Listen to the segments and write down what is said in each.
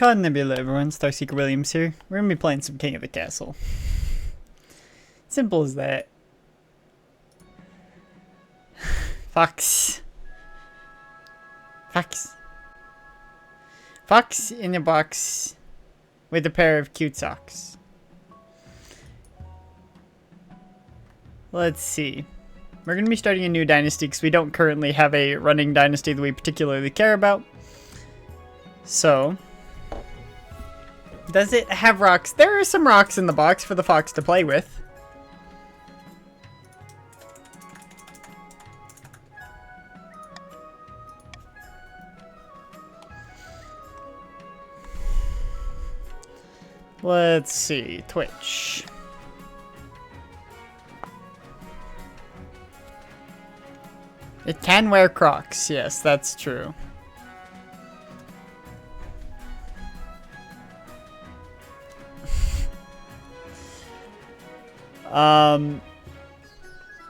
COD Nebula, everyone. Starseeker Williams here. We're gonna be playing some King of the Castle. Simple as that. Fox. Fox. Fox in a box with a pair of cute socks. Let's see. We're going to be starting a new dynasty because we don't currently have a running dynasty that we particularly care about. So, does it have rocks? There are some rocks in the box for the fox to play with. Let's see. Twitch. It can wear Crocs. Yes, that's true.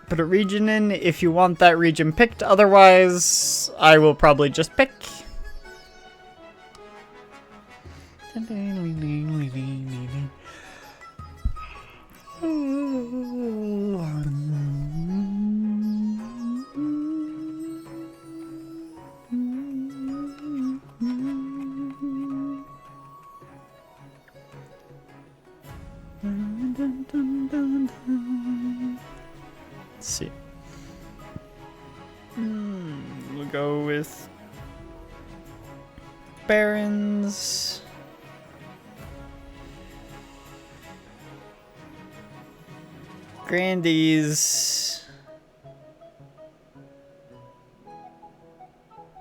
Put a region in if you want that region picked. Otherwise, I will probably just pick. Let's see. We'll go with Barons. Grandies.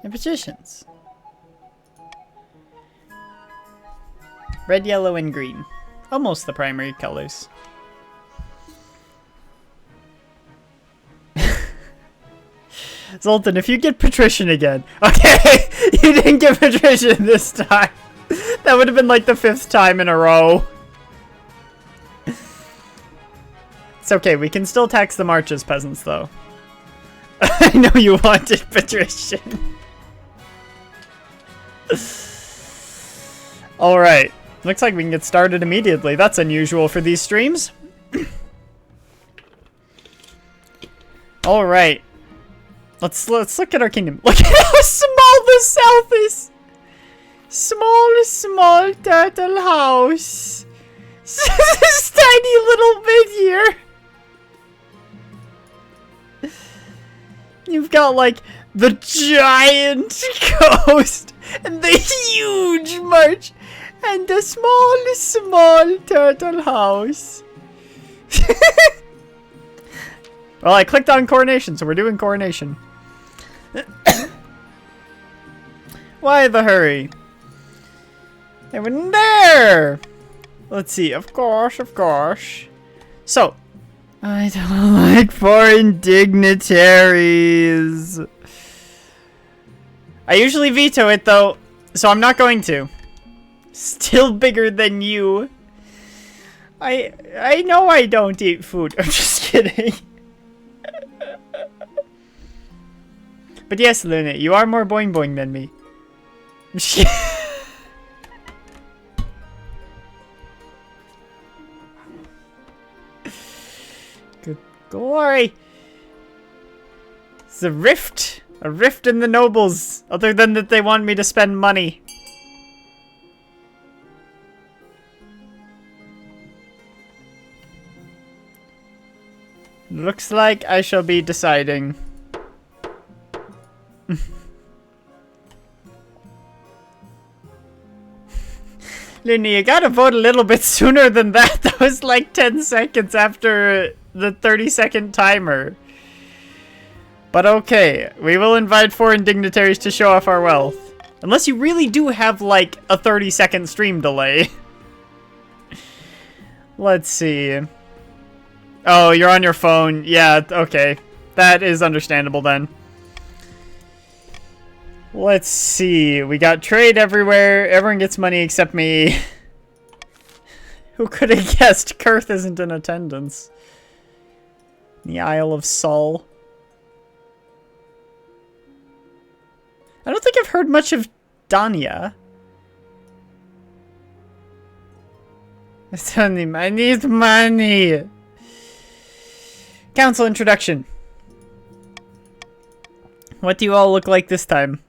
And Patricians. Red, yellow, and green. Almost the primary colors. Zoltan, if you get Patrician again. Okay, you didn't get Patrician this time. That would have been like the 5th time in a row. It's okay, we can still tax the marches, peasants, though. I know you wanted Patrician. Alright, looks like we can get started immediately. That's unusual for these streams. Alright. Let's look at our kingdom. Look at how small the south is. Small turtle house. This tiny little bit here. You've got like the giant coast and the huge march and the small turtle house. Well, I clicked on coronation, so we're doing coronation. Why the hurry? They were there! Let's see, of course. So, I don't like foreign dignitaries. I usually veto it, though, so I'm not going to. Still bigger than you. I know I don't eat food. I'm just kidding. But yes, Luna, you are more boing boing than me. Good glory. It's a rift in the nobles, other than that they want me to spend money. Looks like I shall be deciding. Luna, you gotta vote a little bit sooner than that. That was like 10 seconds after the 30-second timer. But okay, we will invite foreign dignitaries to show off our wealth. Unless you really do have like a 30-second stream delay. Let's see. Oh, you're on your phone. Yeah, okay. That is understandable then. Let's see. We got trade everywhere. Everyone gets money except me. Who could have guessed Kurth isn't in attendance? The Isle of Sol. I don't think I've heard much of Danya. I need money. Council introduction. What do you all look like this time?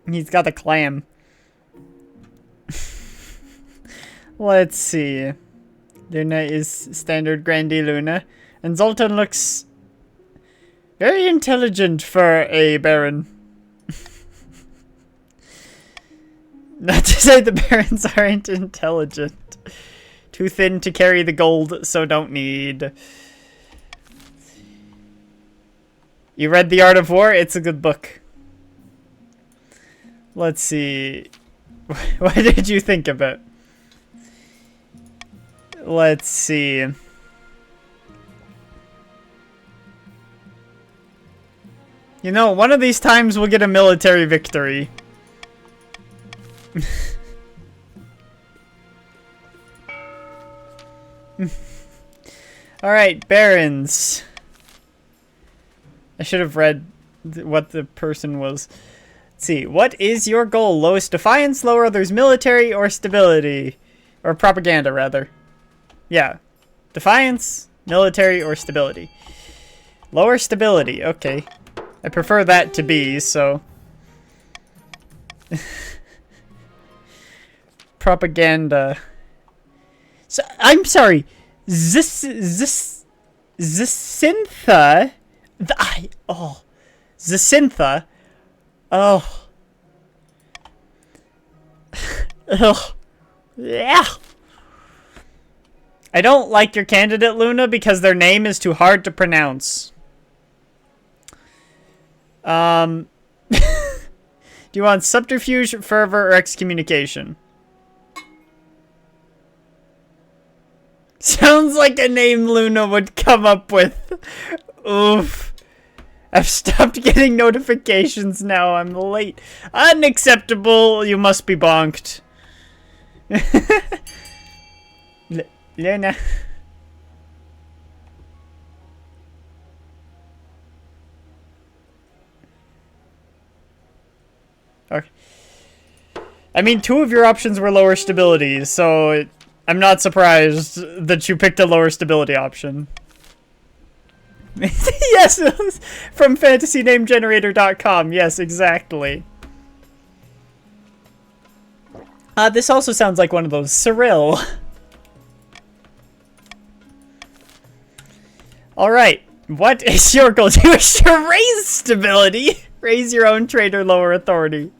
He's got a clam. Let's see. Luna is standard Grandi Luna. And Zoltan looks very intelligent for a Baron. Not to say the Barons aren't intelligent. Too thin to carry the gold, so don't need. You read The Art of War? It's a good book. Let's see. What did you think of it? Let's see. You know, one of these times we'll get a military victory. Alright, Barons. I should have read what the person was. Let's see. What is your goal? Lowest defiance, lower others military, or stability? Or propaganda, rather. Yeah. Defiance, military, or stability. Lower stability. Okay. I prefer that to be, so... propaganda. So, I'm sorry. Zacintha? Zacintha? Oh. Ugh. Yeah. I don't like your candidate, Luna, because their name is too hard to pronounce. Do you want subterfuge, fervor, or excommunication? Sounds like a name Luna would come up with. Oof. I've stopped getting notifications now. I'm late. Unacceptable. You must be bonked. Luna. Okay. I mean, two of your options were lower stability, so I'm not surprised that you picked a lower stability option. Yes, from fantasynamegenerator.com. Yes, exactly. This also sounds like one of those. Cyril. Alright, what is your goal? You wish to raise stability? Raise your own trade or lower authority.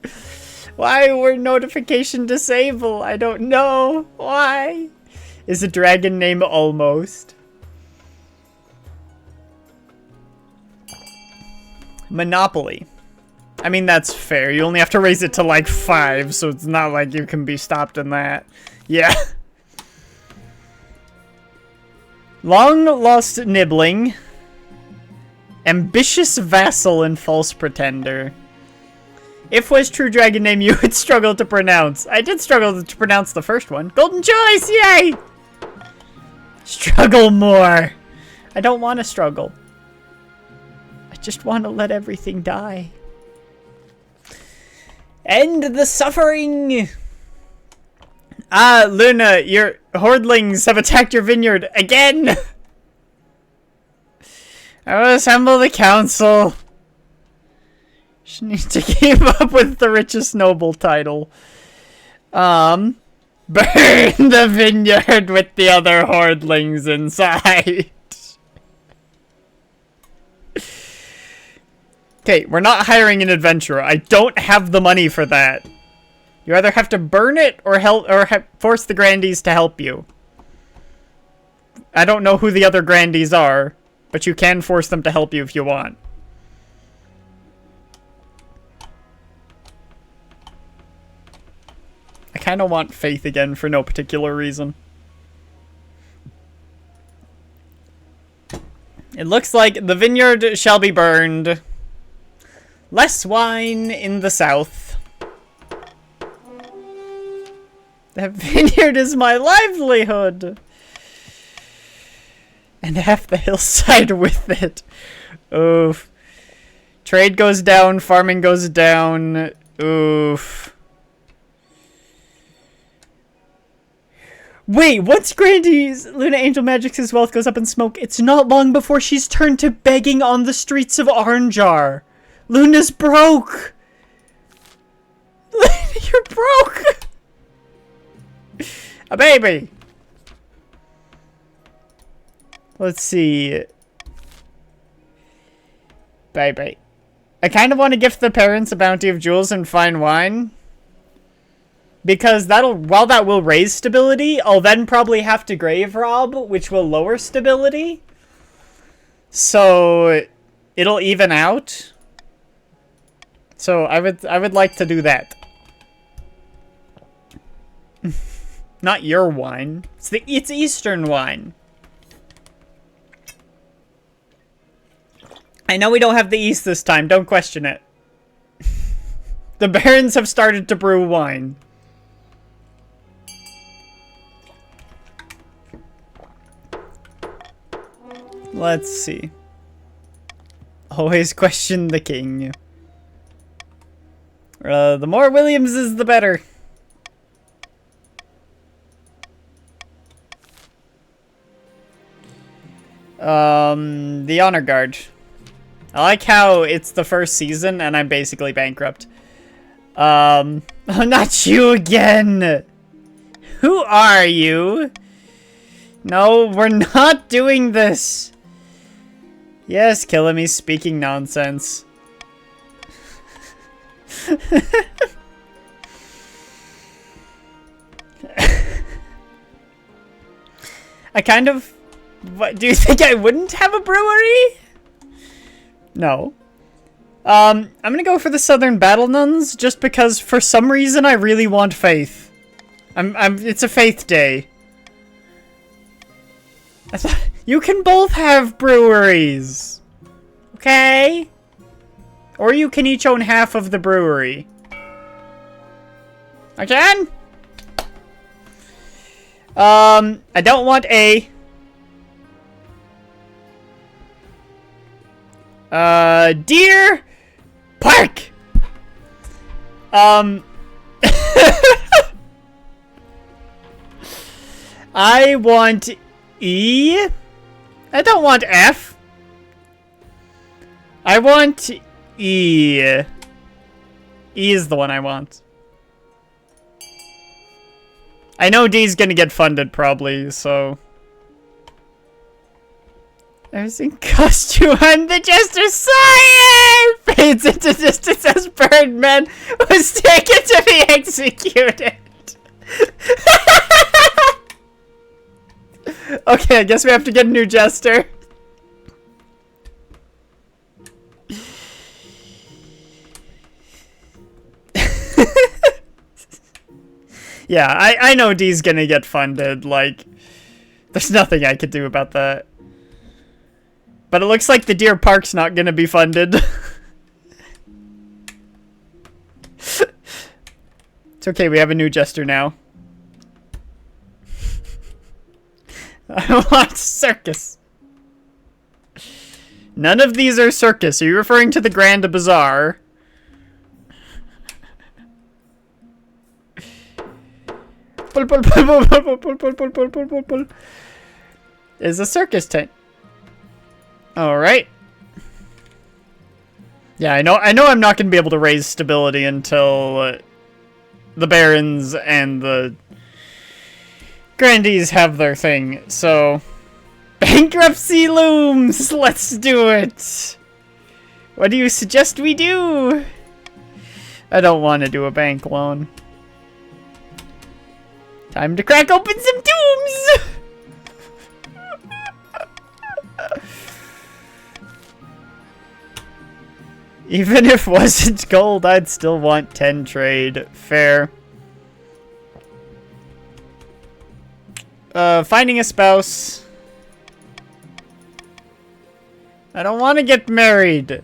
Why were notification disabled? I don't know. Why? Is the dragon name almost? Monopoly. I mean, that's fair. You only have to raise it to like 5, so it's not like you can be stopped in that. Yeah. Long lost nibbling. Ambitious vassal and false pretender. If was true dragon name you would struggle to pronounce. I did struggle to pronounce the first one. Golden choice, yay! Struggle more. I don't want to struggle. I just want to let everything die. End the suffering! Ah, Luna, your hordelings have attacked your vineyard again! I will assemble the council. She needs to keep up with the richest noble title. Burn the vineyard with the other hordelings inside. Okay, we're not hiring an adventurer. I don't have the money for that. You either have to burn it or force the Grandies to help you. I don't know who the other Grandies are, but you can force them to help you if you want. I kind of want faith again for no particular reason. It looks like the vineyard shall be burned. Less wine in the south. That vineyard is my livelihood. And half the hillside with it. Oof. Trade goes down, farming goes down. Oof. Wait, once Grandy's Luna Angel Magic's wealth goes up in smoke, it's not long before she's turned to begging on the streets of Oranjar. Luna's broke. You're broke. A baby. Let's see. Baby. I kind of want to gift the parents a bounty of jewels and fine wine. Because while that will raise stability, I'll then probably have to grave rob, which will lower stability. So it'll even out. So I would like to do that. Not your wine. It's Eastern wine. I know we don't have the East this time. Don't question it. The barons have started to brew wine. Let's see. Always question the king. The more Williamses, the better. The Honor Guard. I like how it's the first season and I'm basically bankrupt. Oh, not you again! Who are you? No, we're not doing this! Yes, Killamy's speaking nonsense. I kind of... What, do you think I wouldn't have a brewery? No. I'm gonna go for the Southern Battle Nuns, just because for some reason I really want faith. It's a faith day. I thought you can both have breweries. Okay? Or you can each own half of the brewery. I can? I don't want A. Deer Park! I want E. I don't want F. I want E. E is the one I want. I know D's gonna get funded probably, so... I was in costume on the Jester's sire! Fades into distance as Birdman was taken to be executed. Okay, I guess we have to get a new Jester. Yeah, I know D's gonna get funded, like, there's nothing I could do about that. But it looks like the Deer Park's not gonna be funded. It's okay, we have a new Jester now. I want circus. None of these are circus. Are you referring to the Grand Bazaar? Pull, pull, pull, pull, pull, pull, pull, pull, pull, pull, pull, pull. Is a circus tent. Alright. Yeah, I know I'm not going to be able to raise stability until the Barons and the Grandies have their thing, so... Bankruptcy looms! Let's do it! What do you suggest we do? I don't want to do a bank loan. Time to crack open some tombs! Even if it wasn't gold, I'd still want 10 trade. Fair. Finding a spouse. I don't want to get married.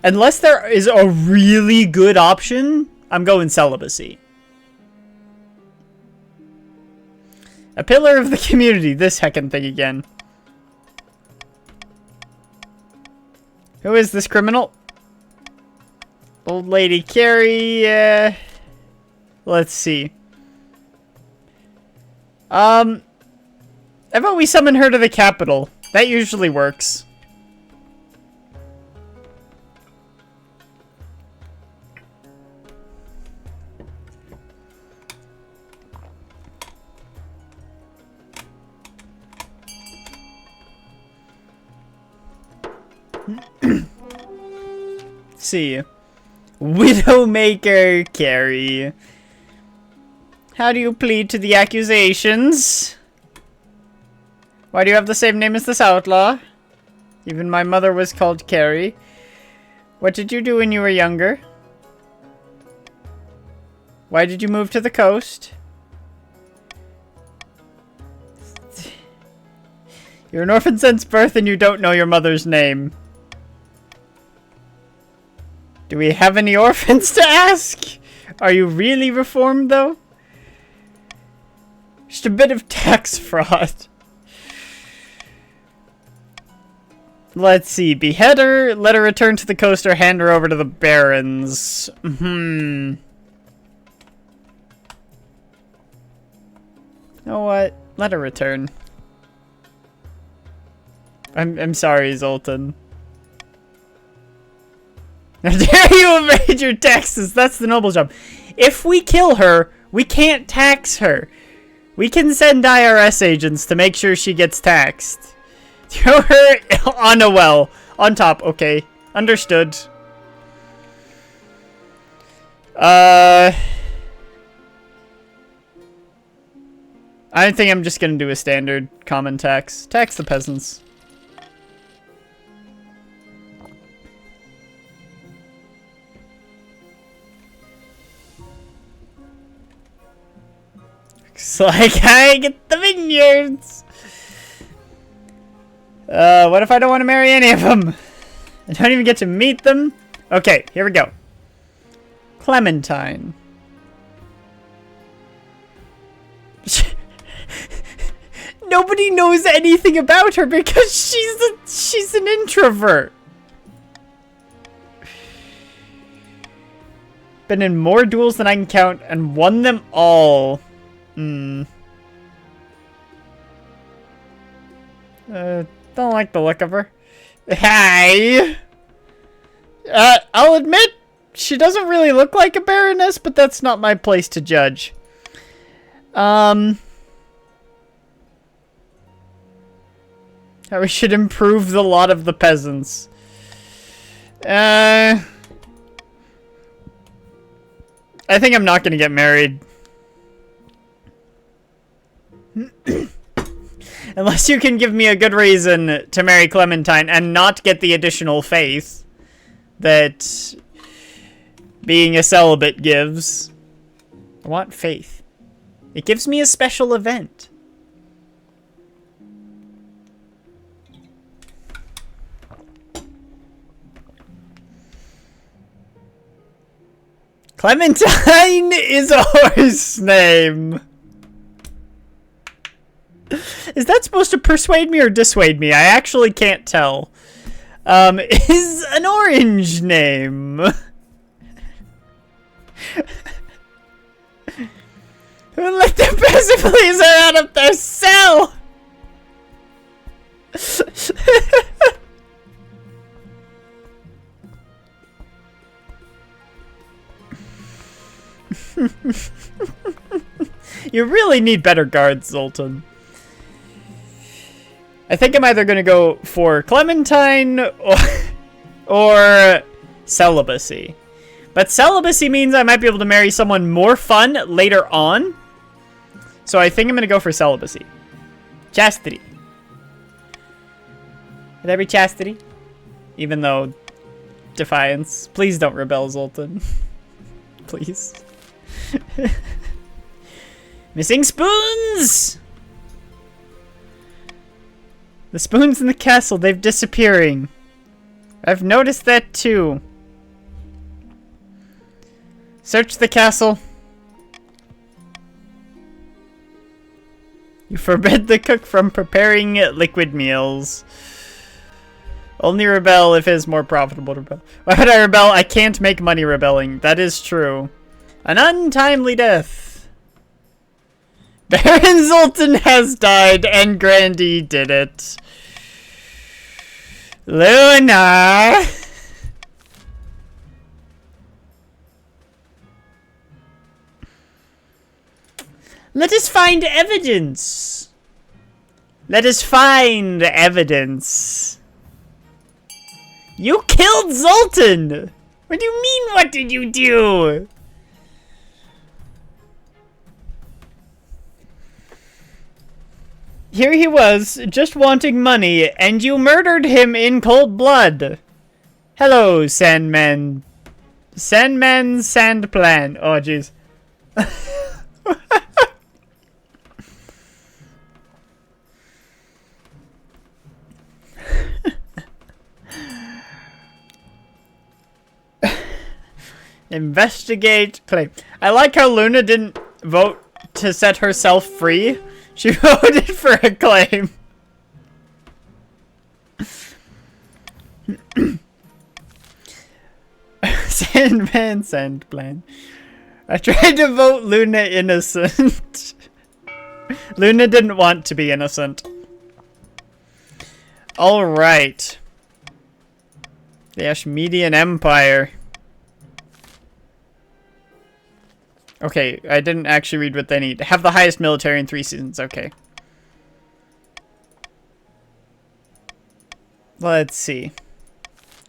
Unless there is a really good option, I'm going celibacy. A pillar of the community. This heckin' thing again. Who is this criminal? Old Lady Carrie, let's see. How about we summon her to the capital? That usually works. See. Widowmaker Carrie. How do you plead to the accusations? Why do you have the same name as this outlaw? Even my mother was called Carrie. What did you do when you were younger? Why did you move to the coast? You're an orphan since birth and you don't know your mother's name. Do we have any orphans to ask? Are you really reformed, though? Just a bit of tax fraud. Let's see. Behead her, let her return to the coast, or hand her over to the barons. You know what? Let her return. I'm sorry, Zoltan. How dare you evade your taxes? That's the noble job. If we kill her, we can't tax her. We can send IRS agents to make sure she gets taxed. Throw her on a well. On top, okay. Understood. I think I'm just gonna do a standard common tax. Tax the peasants. Looks like I get the vineyards. What if I don't want to marry any of them? I don't even get to meet them. Okay, here we go. Clementine. Nobody knows anything about her because she's an introvert. Been in more duels than I can count and won them all. Don't like the look of her. Hi. I'll admit, she doesn't really look like a baroness, but that's not my place to judge. How we should improve the lot of the peasants. I think I'm not gonna get married. Unless you can give me a good reason to marry Clementine and not get the additional faith that being a celibate gives. I want faith. It gives me a special event. Clementine is a horse name. Is that supposed to persuade me or dissuade me? I actually can't tell. Is an orange name. Who let the peasant pleaser out of their cell? You really need better guards, Zoltan. I think I'm either going to go for Clementine or celibacy. But celibacy means I might be able to marry someone more fun later on. So I think I'm going to go for celibacy. Chastity. Would that be chastity? Even though defiance. Please don't rebel, Zoltan. Please. Missing spoons! The spoons in the castle, they've disappearing. I've noticed that too. Search the castle. You forbid the cook from preparing liquid meals. Only rebel if it is more profitable to rebel. Why would I rebel? I can't make money rebelling. That is true. An untimely death. Baron Zoltan has died, and Grandy did it. Luna! Let us find evidence. Let us find evidence. You killed Zoltan! What do you mean, what did you do? Here he was, just wanting money, and you murdered him in cold blood. Hello, Sandman. Sandman Sandplan. Oh, jeez. Investigate claim. I like how Luna didn't vote to set herself free. She voted for a claim. Sandman Sandplan. I tried to vote Luna innocent. Luna didn't want to be innocent. Alright. The Ashmedian Empire. Okay, I didn't actually read what they need. Have the highest military in 3 seasons. Okay. Let's see.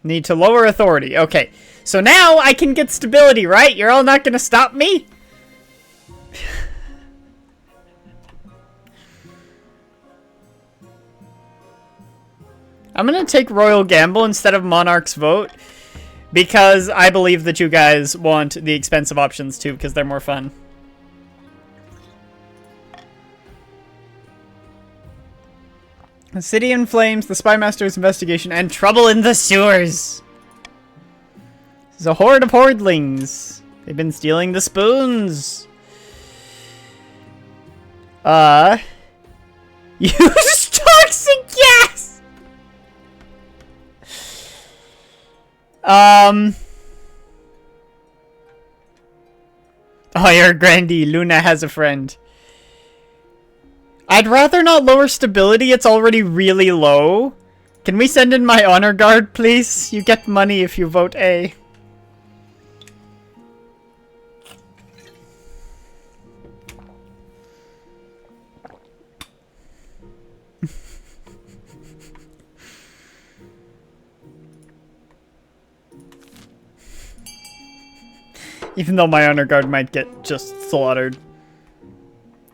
Need to lower authority. Okay. So now I can get stability, right? You're all not going to stop me? I'm going to take Royal Gamble instead of Monarch's Vote. Because I believe that you guys want the expensive options too, because they're more fun. The city in flames, the Spymaster's investigation, and trouble in the sewers. There's a horde of hordlings. They've been stealing the spoons. Use toxic gas! Oh, you're Grandy. Luna has a friend. I'd rather not lower stability. It's already really low. Can we send in my honor guard, please? You get money if you vote A. Even though my honor guard might get just slaughtered.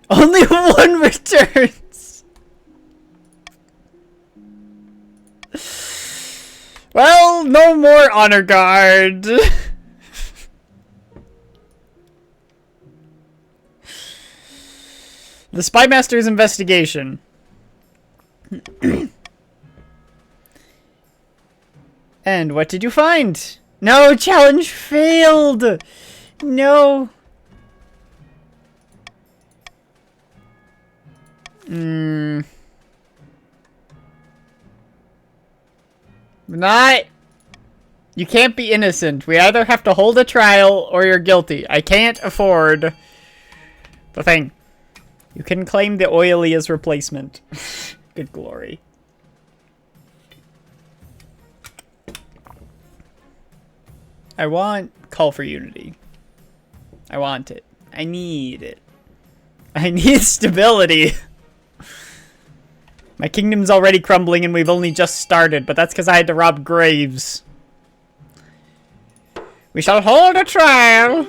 Only one returns! Well, no more honor guard! The Spymaster's investigation. And what did you find? No, challenge failed! No. Not. You can't be innocent. We either have to hold a trial or you're guilty. I can't afford the thing. You can claim the oily as replacement. Good glory. I want call for unity. I want it. I need it. I need stability. My kingdom's already crumbling and we've only just started, but that's because I had to rob graves. We shall hold a trial.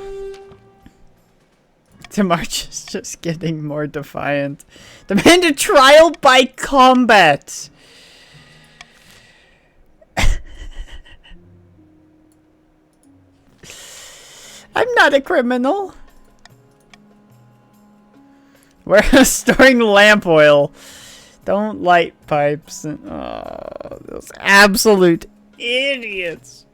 The march is just getting more defiant. Demand a trial by combat. I'm not a criminal. We're storing lamp oil. Don't light pipes. And, oh, those absolute idiots.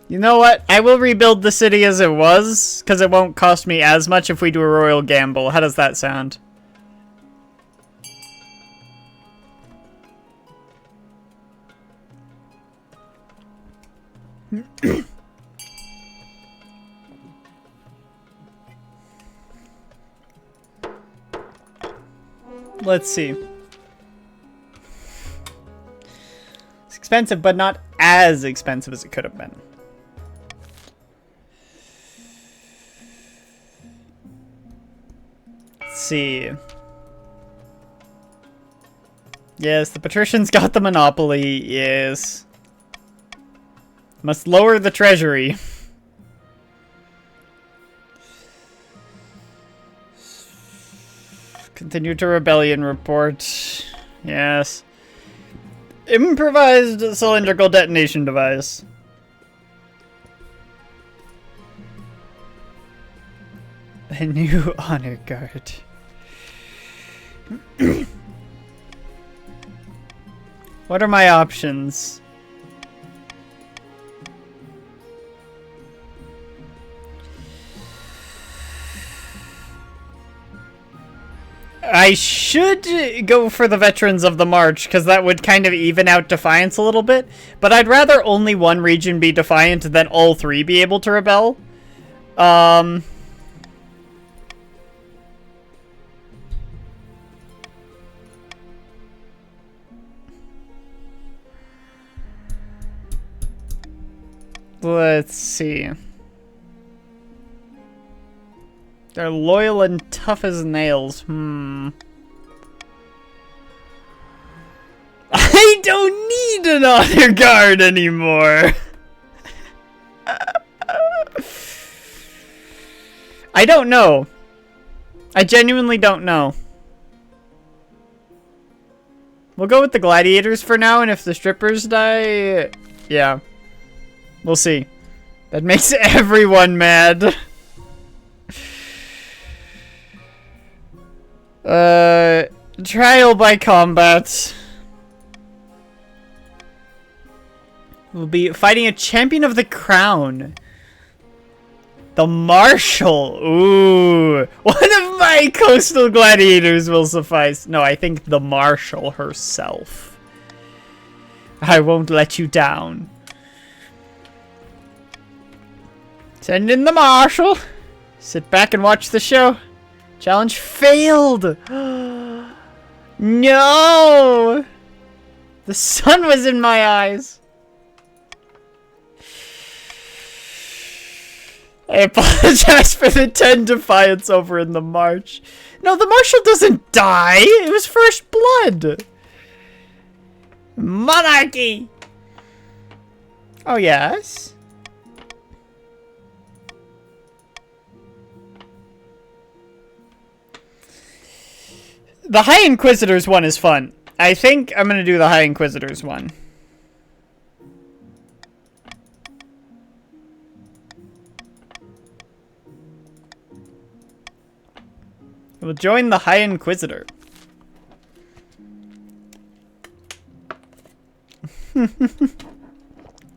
You know what? I will rebuild the city as it was, because it won't cost me as much if we do a royal gamble. How does that sound? Let's see. It's expensive, but not as expensive as it could have been. Let's see. Yes, the patricians got the monopoly. Yes. Must lower the treasury. Continue to rebellion report. Yes. Improvised cylindrical detonation device. A new honor guard. What are my options? I should go for the Veterans of the March, because that would kind of even out Defiance a little bit. But I'd rather only one region be Defiant than all three be able to rebel. Let's see. They're loyal and tough as nails. I don't need an honor guard anymore. I don't know. I genuinely don't know. We'll go with the gladiators for now, and if the strippers die, yeah. We'll see. That makes everyone mad. Trial by combat. We'll be fighting a champion of the crown. The Marshal. Ooh. One of my coastal gladiators will suffice. No, I think the Marshal herself. I won't let you down. Send in the Marshal. Sit back and watch the show. Challenge failed. No. The sun was in my eyes. I apologize for the 10 Defiance over in the March. No, the Marshal doesn't die. It was first blood. Monarchy. Oh, yes. The High Inquisitors one is fun. I think I'm going to do the High Inquisitors one. We'll join the High Inquisitor.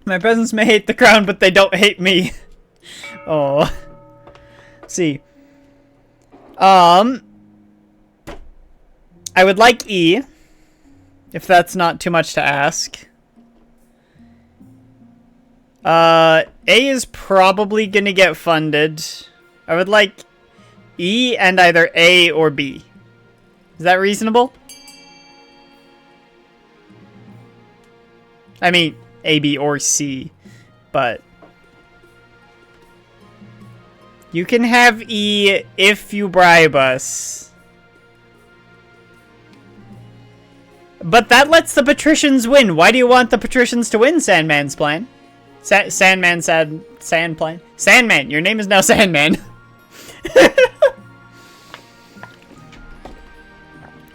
My peasants may hate the crown, but they don't hate me. Oh. Let's see. I would like E, if that's not too much to ask. A is probably gonna get funded. I would like E and either A or B. Is that reasonable? I mean, A, B, or C, but you can have E if you bribe us. But that lets the patricians win. Why do you want the patricians to win, Sandman's plan? Sandman, Sand plan? Sandman, your name is now Sandman.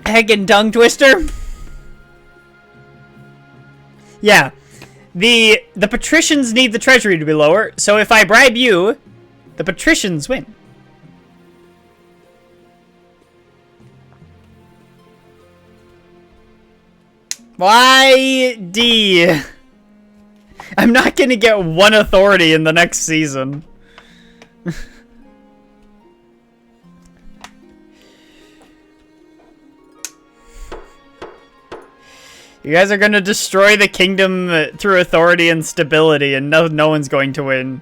Heckin' tongue twister. Yeah. The patricians need the treasury to be lower, so if I bribe you, the patricians win. Why D? I'm not gonna get one authority in the next season. You guys are gonna destroy the kingdom through authority and stability, and no one's going to win.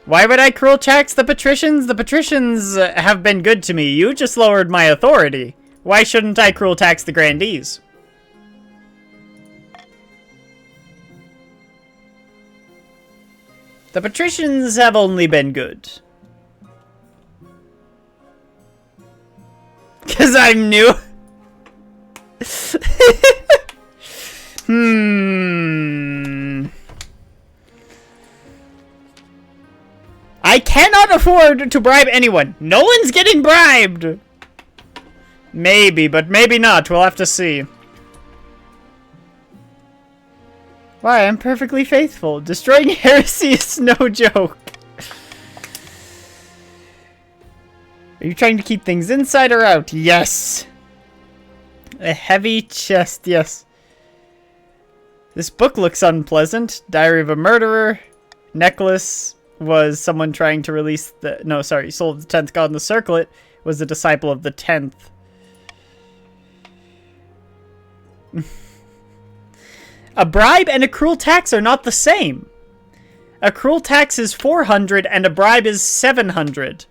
Why would I cruel tax the patricians? The patricians have been good to me. You just lowered my authority. Why shouldn't I cruel tax the grandees? The patricians have only been good. Because I'm new. I cannot afford to bribe anyone. No one's getting bribed. Maybe, but maybe not. We'll have to see. Why, I'm perfectly faithful. Destroying heresy is no joke. Are you trying to keep things inside or out? Yes. A heavy chest, yes. This book looks unpleasant. Diary of a Murderer. Necklace was someone trying to release the... No, sorry. Soul of the 10th God in the Circlet was a disciple of the 10th. A bribe and a cruel tax are not the same. A cruel tax is 400 and a bribe is 700.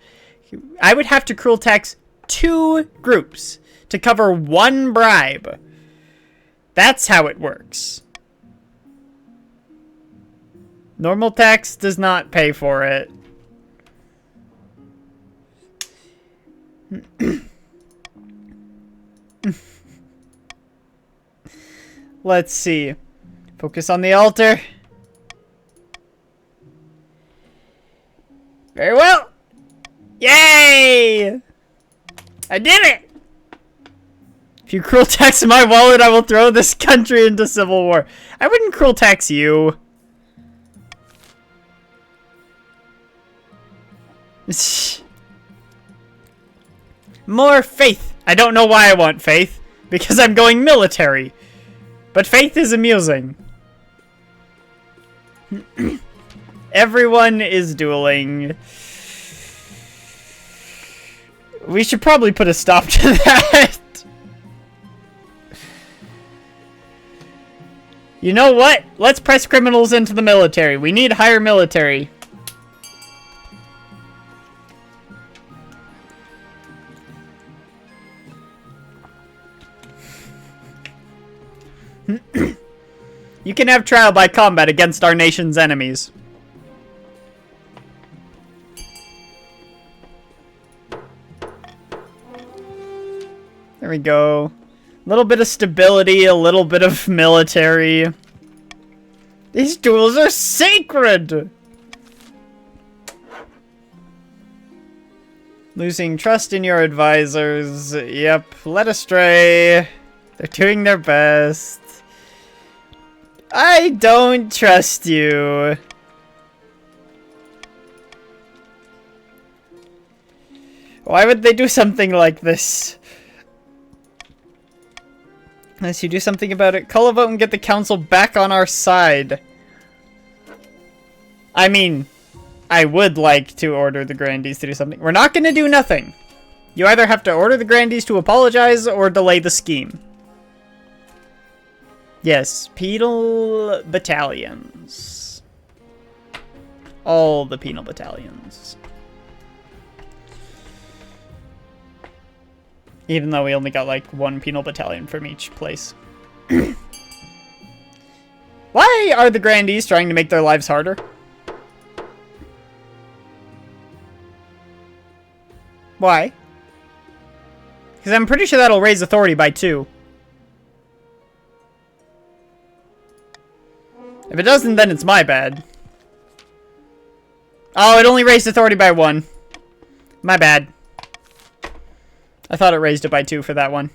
I would have to cruel tax 2 groups to cover 1 bribe. That's how it works. Normal tax does not pay for it. Let's see. Focus on the altar. Very well. Yay! I did it! If you cruel tax my wallet, I will throw this country into civil war. I wouldn't cruel tax you. More faith. I don't know why I want faith. Because I'm going military. But faith is amusing. Everyone is dueling. We should probably put a stop to that. You know what? Let's press criminals into the military. We need higher military. You can have trial by combat against our nation's enemies. There we go. A little bit of stability, a little bit of military. These duels are sacred! Losing trust in your advisors. Yep, led astray. They're doing their best. I don't trust you. Why would they do something like this? Unless you do something about it. Call a vote and get the council back on our side. I mean, I would like to order the grandees to do something. We're not going to do nothing. You either have to order the grandees to apologize or delay the scheme. Yes, penal battalions. All the penal battalions. Even though we only got like 1 penal battalion from each place. Why are the grandees trying to make their lives harder? Why? Because I'm pretty sure that'll raise authority by 2. If it doesn't, then it's my bad. Oh, it only raised authority by 1. My bad. I thought it raised it by 2 for that one.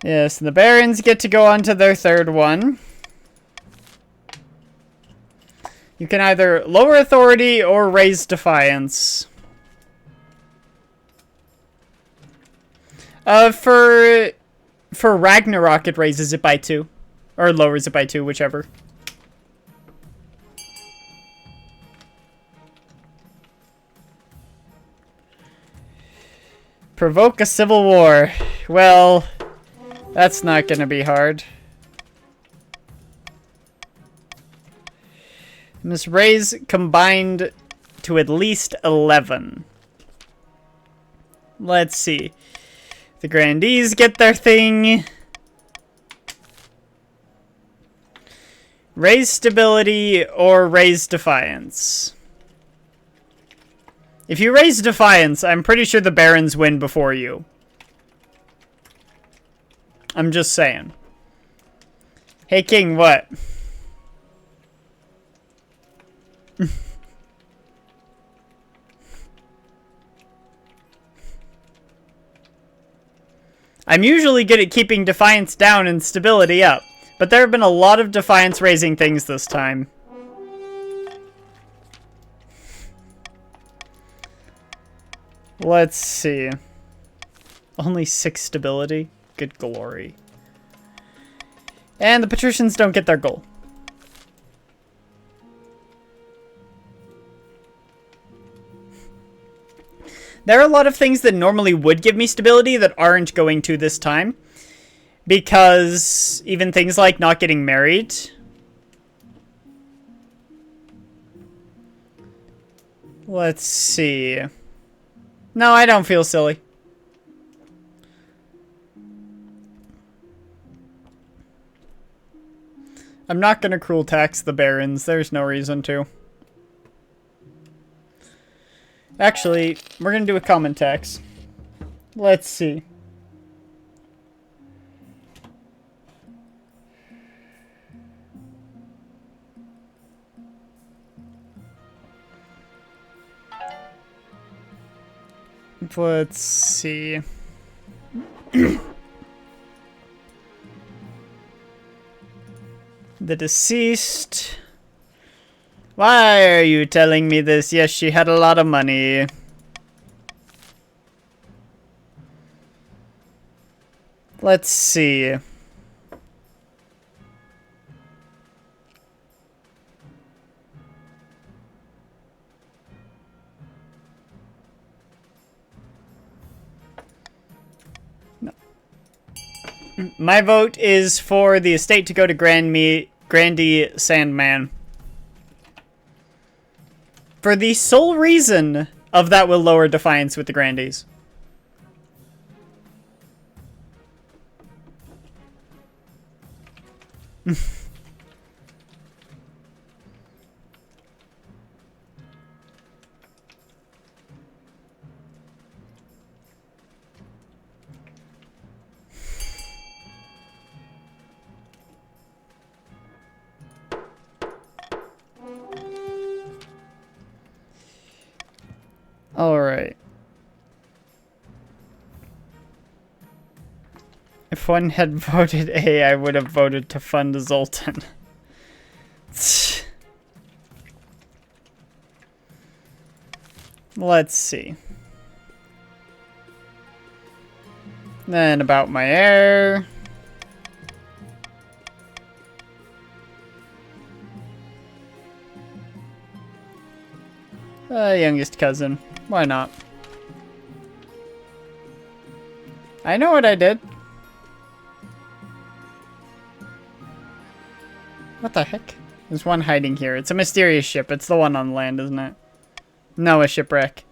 Yes, and the barons get to go on to their 3rd one. You can either lower authority or raise defiance. For Ragnarok, it raises it by 2. Or lowers it by 2, whichever. Provoke a civil war. Well, that's not gonna be hard. Must raise combined to at least 11. Let's see. The grandees get their thing. Raise stability or raise defiance. If you raise defiance, I'm pretty sure the barons win before you. I'm just saying. Hey, king, what? I'm usually good at keeping defiance down and stability up, but there have been a lot of defiance raising things this time. Let's see. Only 6 stability? Good glory. And the patricians don't get their goal. There are a lot of things that normally would give me stability that aren't going to this time. Because even things like not getting married. Let's see. No, I don't feel silly. I'm not going to cruel tax the barons. There's no reason to. Actually, we're going to do a common tax. Let's see. Let's see. The deceased. Why are you telling me this? Yes, she had a lot of money. Let's see. No. My vote is for the estate to go to Grandee Sandman. For the sole reason of that will lower defiance with the Grandees. Alright. If one had voted A, I would have voted to fund Zoltan. Let's see. Then about my heir. Youngest cousin. Why not? I know what I did. What the heck? There's one hiding here. It's a mysterious ship. It's the one on land, isn't it? No, a shipwreck.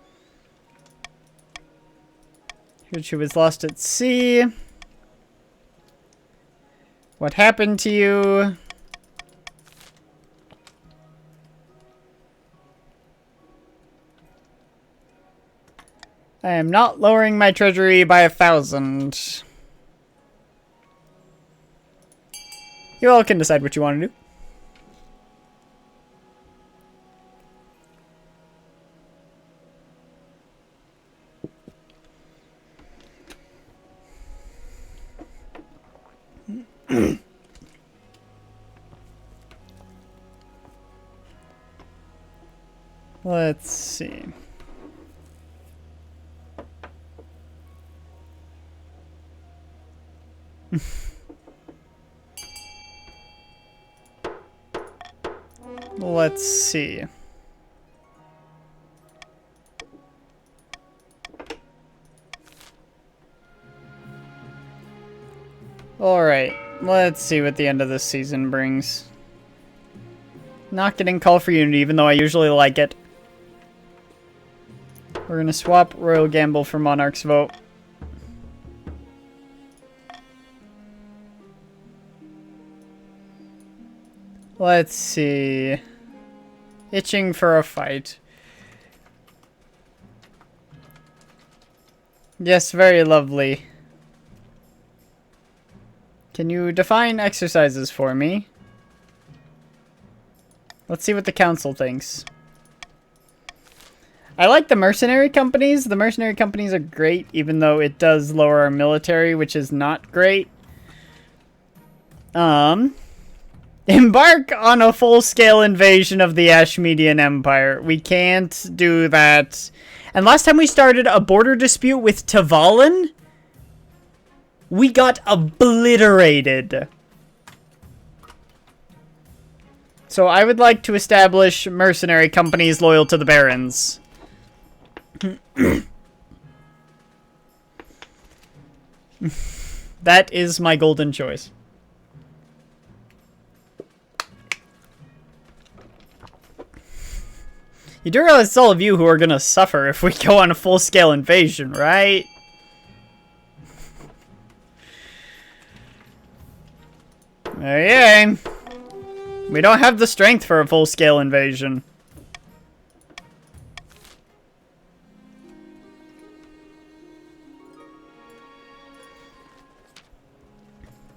She was lost at sea. What happened to you? I am not lowering my treasury by 1,000. You all can decide what you want to do. Let's see. Let's see. Alright, let's see what the end of this season brings. Not getting Call for Unity, even though I usually like it. We're gonna swap Royal Gamble for Monarch's Vote. Let's see. Itching for a fight. Yes, very lovely. Can you define exercises for me? Let's see what the council thinks. I like the mercenary companies. The mercenary companies are great, even though it does lower our military, which is not great. Embark on a full-scale invasion of the Ashmedian Empire. We can't do that. And last time we started a border dispute with Tavalin, we got obliterated. So I would like to establish mercenary companies loyal to the barons. That is my golden choice. You do realize it's all of you who are gonna suffer if we go on a full-scale invasion, right? Okay. We don't have the strength for a full-scale invasion.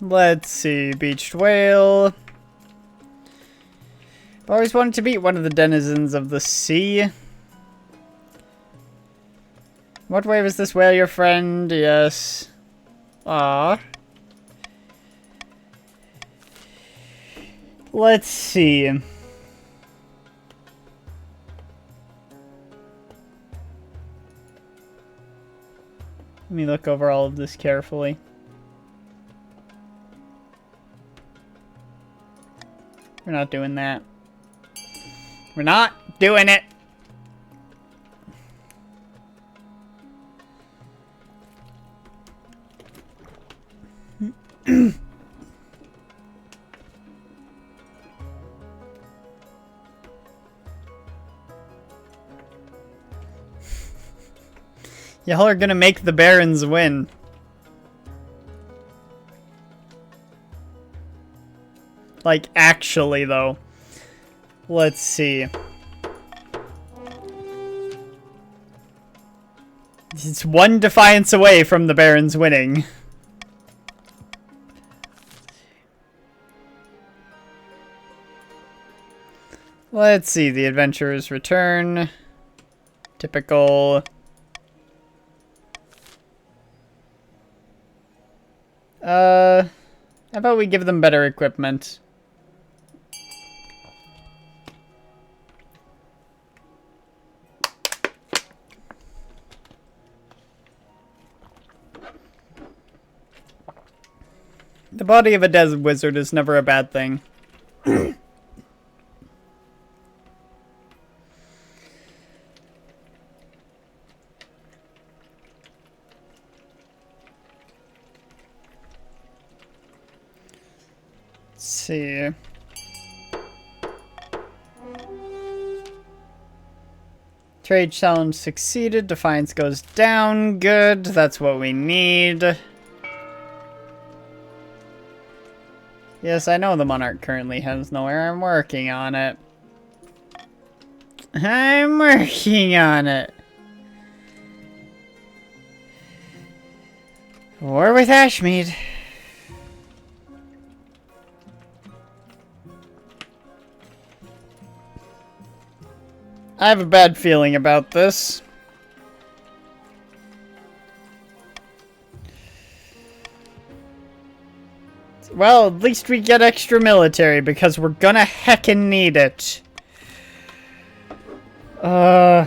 Let's see. Beached whale. I've always wanted to meet one of the denizens of the sea. What wave is this whale, your friend? Yes. Ah. Let's see. Let me look over all of this carefully. We're not doing that. We're not doing it. Y'all are gonna make the Barons win. Like, actually, though. Let's see. It's one defiance away from the Barons winning. Let's see. The Adventurers return. Typical. How about we give them better equipment? The body of a dead wizard is never a bad thing. Let's see. Trade challenge succeeded. Defiance goes down. Good. That's what we need. Yes, I know the Monarch currently has nowhere. I'm working on it. I'm working on it. War with Ashmead. I have a bad feeling about this. Well, at least we get extra military, because we're gonna heckin' need it. Call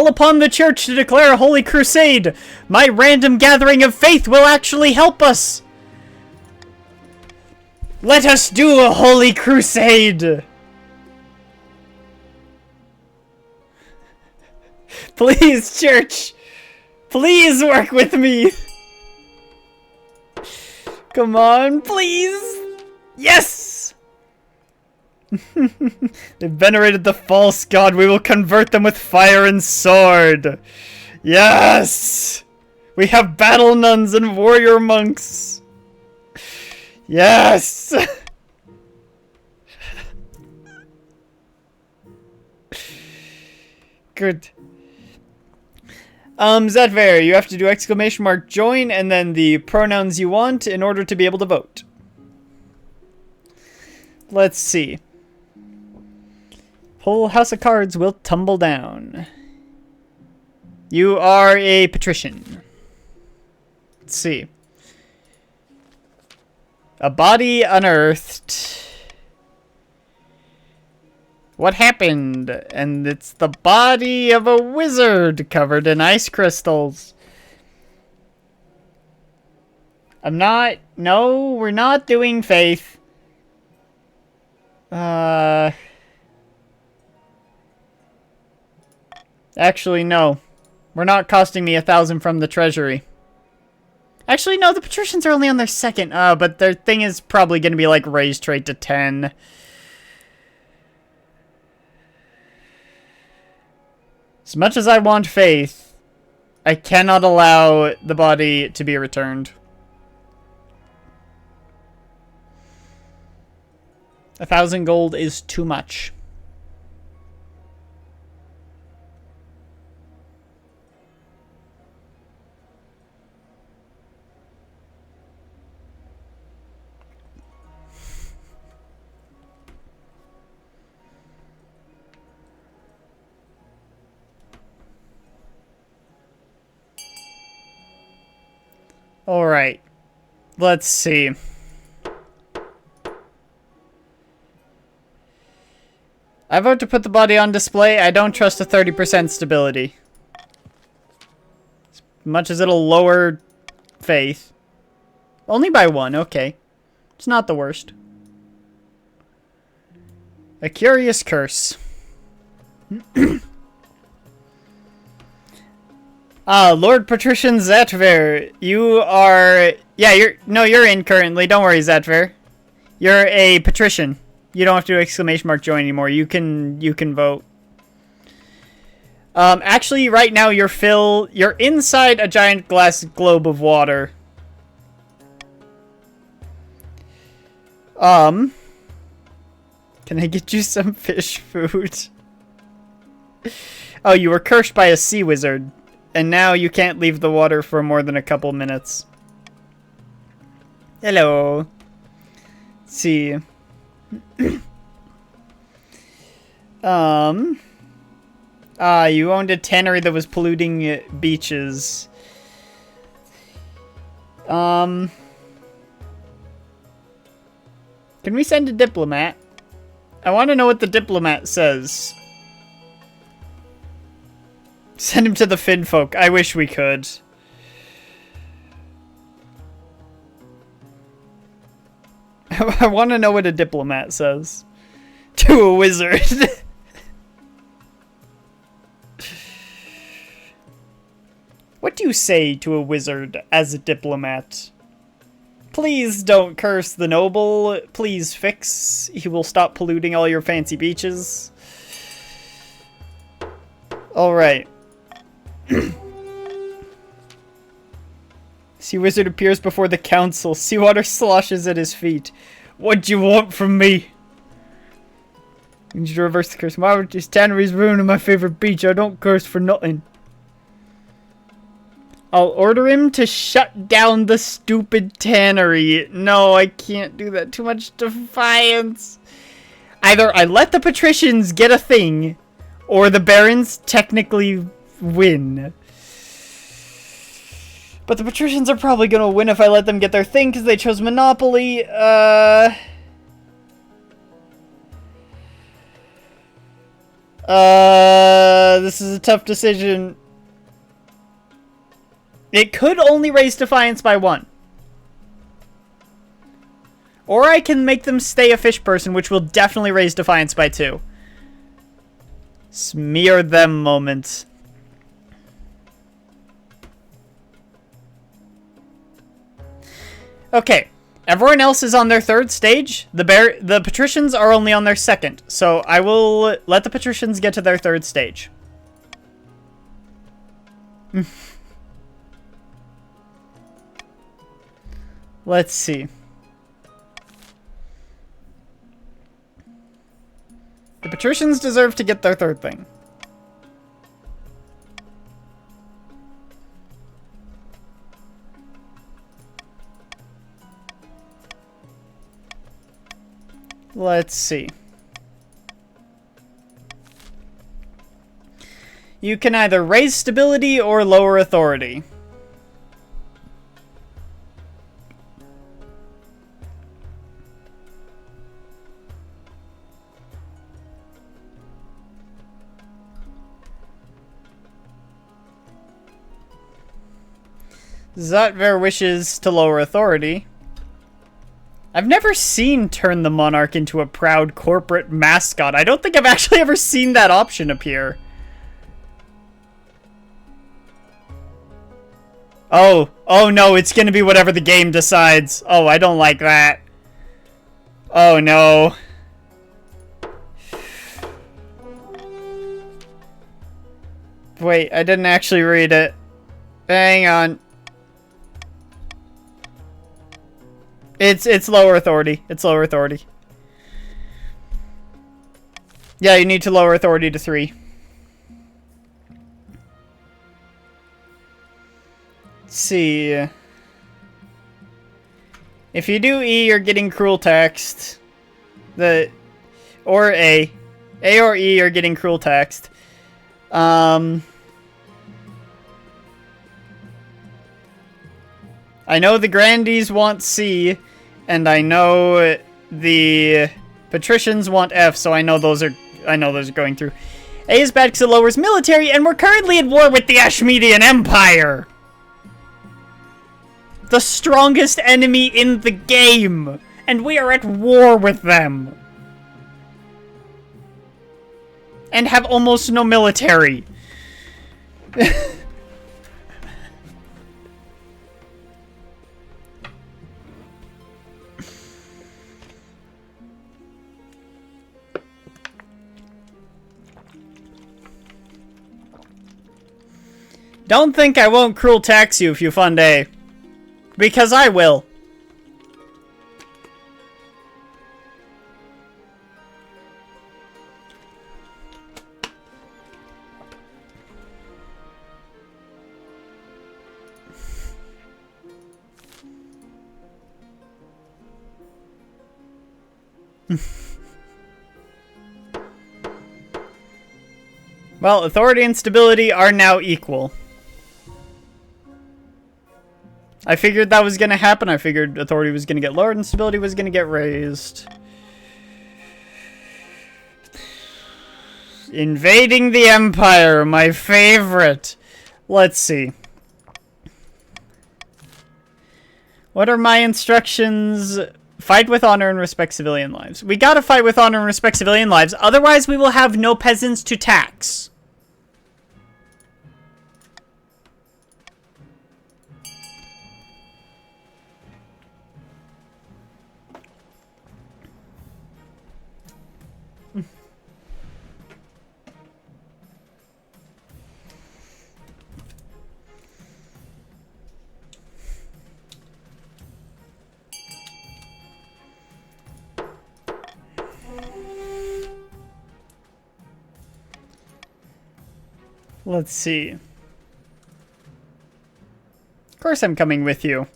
upon the church to declare a holy crusade! My random gathering of faith will actually help us! Let us do a holy crusade! Please, church! Please work with me! Come on, please! Yes! They venerated the false god. We will convert them with fire and sword. Yes! We have battle nuns and warrior monks. Yes! Good. Zetver, you have to do exclamation mark join and then the pronouns you want in order to be able to vote. Let's see. Whole house of cards will tumble down. You are a patrician. Let's see. A body unearthed. What happened? And it's the body of a wizard covered in ice crystals. No, we're not doing faith. Actually, no. We're not costing me 1,000 from the treasury. Actually, no, the patricians are only on their second. But their thing is probably going to be like raised trade to 10. As much as I want faith, I cannot allow the body to be returned. 1,000 gold is too much. Alright. Let's see. I vote to put the body on display. I don't trust a 30% stability. As much as it'll lower faith. Only by 1, okay. It's not the worst. A curious curse. Lord Patrician Zetver, you are... Yeah, you're in currently. Don't worry, Zetver. You're a patrician. You don't have to do exclamation mark join anymore. You can vote. Actually, right now you're inside a giant glass globe of water. Can I get you some fish food? Oh, you were cursed by a sea wizard. And now you can't leave the water for more than a couple minutes. Hello. Let's see. You owned a tannery that was polluting beaches. Can we send a diplomat? I want to know what the diplomat says. Send him to the Finn folk. I wish we could. I want to know what a diplomat says. To a wizard. What do you say to a wizard as a diplomat? Please don't curse the noble. Please fix. He will stop polluting all your fancy beaches. Alright. Sea wizard appears before the council. Seawater sloshes at his feet. What do you want from me? I need you to reverse the curse. This tannery's ruining my favorite beach. I don't curse for nothing. I'll order him to shut down the stupid tannery. No, I can't do that. Too much defiance. Either I let the patricians get a thing, or the barons technically win. But the patricians are probably gonna win if I let them get their thing because they chose Monopoly. This is a tough decision. It could only raise defiance by 1. Or I can make them stay a fish person, which will definitely raise defiance by 2. Smear them moment. Okay. Everyone else is on their third stage. The patricians are only on their second. So I will let the patricians get to their third stage. Let's see. The patricians deserve to get their third thing. Let's see. You can either raise stability or lower authority. Zotver wishes to lower authority. I've never seen turn the monarch into a proud corporate mascot. I don't think I've actually ever seen that option appear. Oh no, it's gonna be whatever the game decides. Oh, I don't like that. Oh no. Wait, I didn't actually read it. Hang on. It's lower authority. It's lower authority. Yeah, you need to lower authority to 3. Let's see. If you do E, you're getting cruel taxed. Or A. A or E are getting cruel taxed. I know the Grandees want C, and I know the Patricians want F, so I know those are going through. A is bad because it lowers military, and we're currently at war with the Ashmedian Empire! The strongest enemy in the game! And we are at war with them! And have almost no military. Don't think I won't cruel tax you if you fund A. Because I will. Well, authority and stability are now equal. I figured that was going to happen. I figured authority was going to get lowered and stability was going to get raised. Invading the Empire, my favorite. Let's see. What are my instructions? Fight with honor and respect civilian lives. We gotta fight with honor and respect civilian lives, otherwise we will have no peasants to tax. Let's see. Of course I'm coming with you.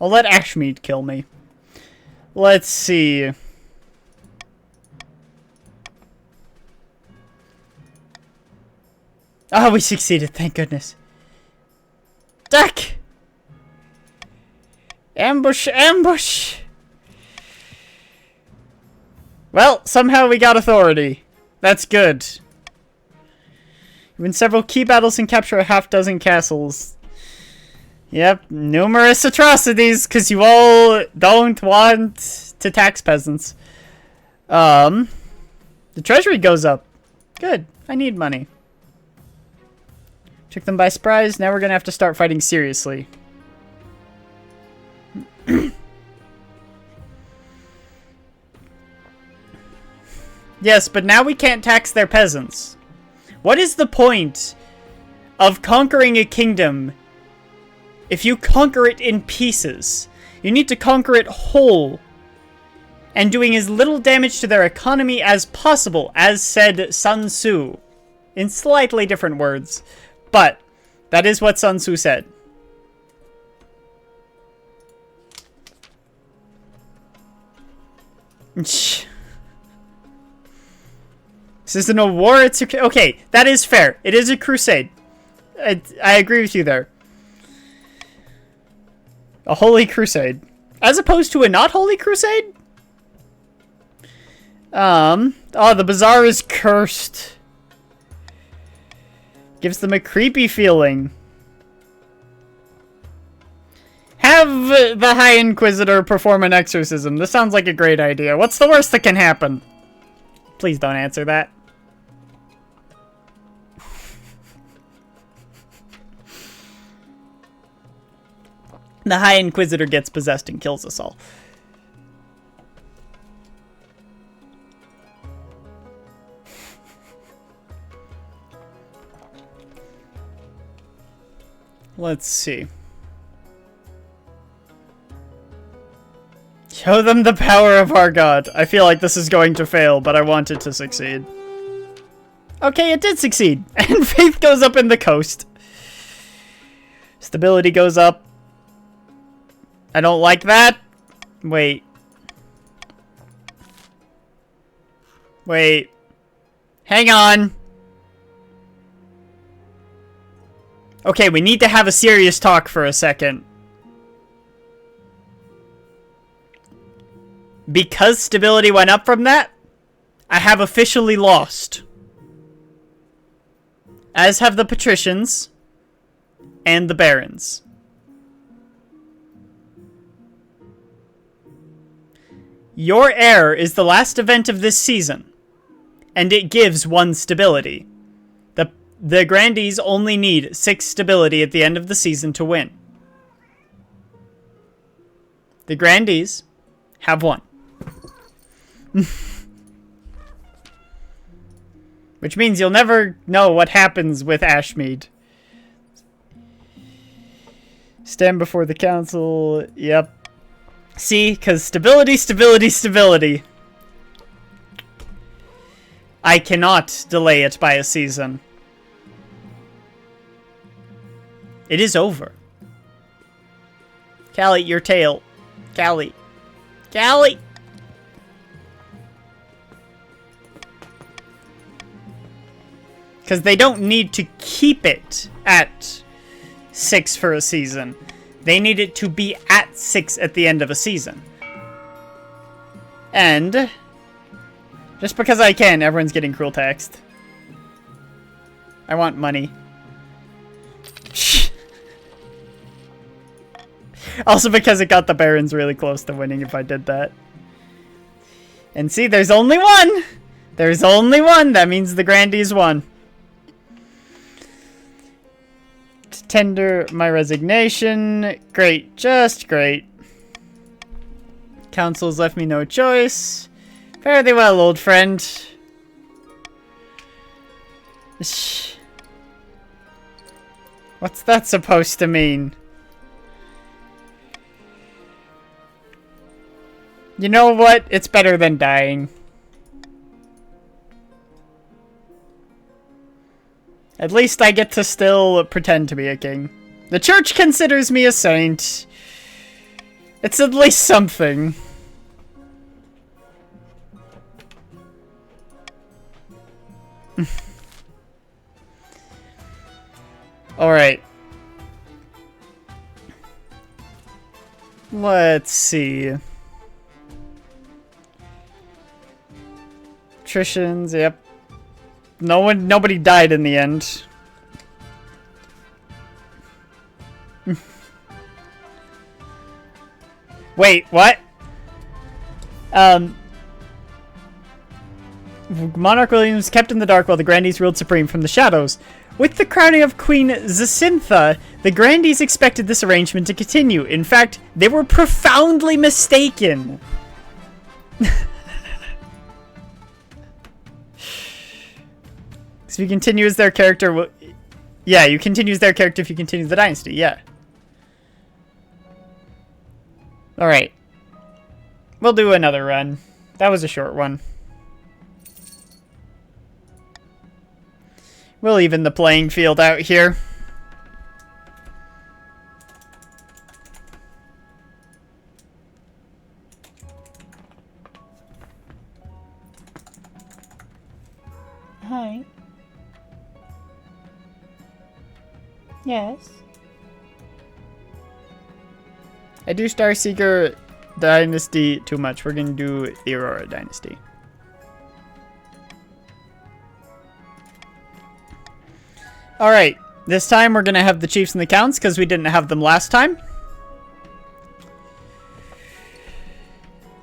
I'll let Ashmead kill me. Let's see. Oh, we succeeded, thank goodness. Duck! Ambush, ambush! Well, somehow we got authority. That's good. Win several key battles and capture a half-dozen castles. Yep, numerous atrocities, because you all don't want to tax peasants. The treasury goes up. Good, I need money. Took them by surprise, now we're gonna have to start fighting seriously. Yes, but now we can't tax their peasants. What is the point of conquering a kingdom if you conquer it in pieces? You need to conquer it whole and doing as little damage to their economy as possible, as said Sun Tzu. In slightly different words, but that is what Sun Tzu said. This isn't a war, it's a... Okay, that is fair. It is a crusade. I agree with you there. A holy crusade. As opposed to a not holy crusade? Oh, the bazaar is cursed. Gives them a creepy feeling. Have the High Inquisitor perform an exorcism. This sounds like a great idea. What's the worst that can happen? Please don't answer that. The High Inquisitor gets possessed and kills us all. Let's see. Show them the power of our god. I feel like this is going to fail, but I want it to succeed. Okay, it did succeed. And faith goes up in the coast. Stability goes up. I don't like that. Wait. Wait. Hang on. Okay, we need to have a serious talk for a second. Because stability went up from that, I have officially lost. As have the patricians and the barons. Your heir is the last event of this season, and it gives 1 stability. The grandees only need 6 stability at the end of the season to win. The grandees have 1. Which means you'll never know what happens with Ashmead. Stand before the council. Yep. See? Because stability, stability, stability. I cannot delay it by a season. It is over. Callie, your tail. Callie. Callie! Because they don't need to keep it at 6 for a season. They need it to be at 6 at the end of a season. And just because I can, everyone's getting cruel taxed. I want money. Also because it got the barons really close to winning if I did that. And see, there's only 1! There's only 1! That means the grandees won. Tender my resignation. Great, just great. Council's left me no choice. Fare thee well, old friend. What's that supposed to mean? You know what? It's better than dying. At least I get to still pretend to be a king. The church considers me a saint. It's at least something. Alright. Let's see. Patricians, yep. Nobody died in the end. Wait, what? Monarch Williams kept in the dark while the Grandees ruled supreme from the shadows. With the crowning of Queen Zacintha, the Grandees expected this arrangement to continue. In fact, they were profoundly mistaken. Because if you continue as their character... Yeah, you continue as their character if you continue the dynasty, yeah. Alright. We'll do another run. That was a short one. We'll even the playing field out here. Hi. Yes. I do Starseeker Dynasty too much. We're gonna do the Aurora Dynasty. Alright. This time we're gonna have the Chiefs and the Counts because we didn't have them last time.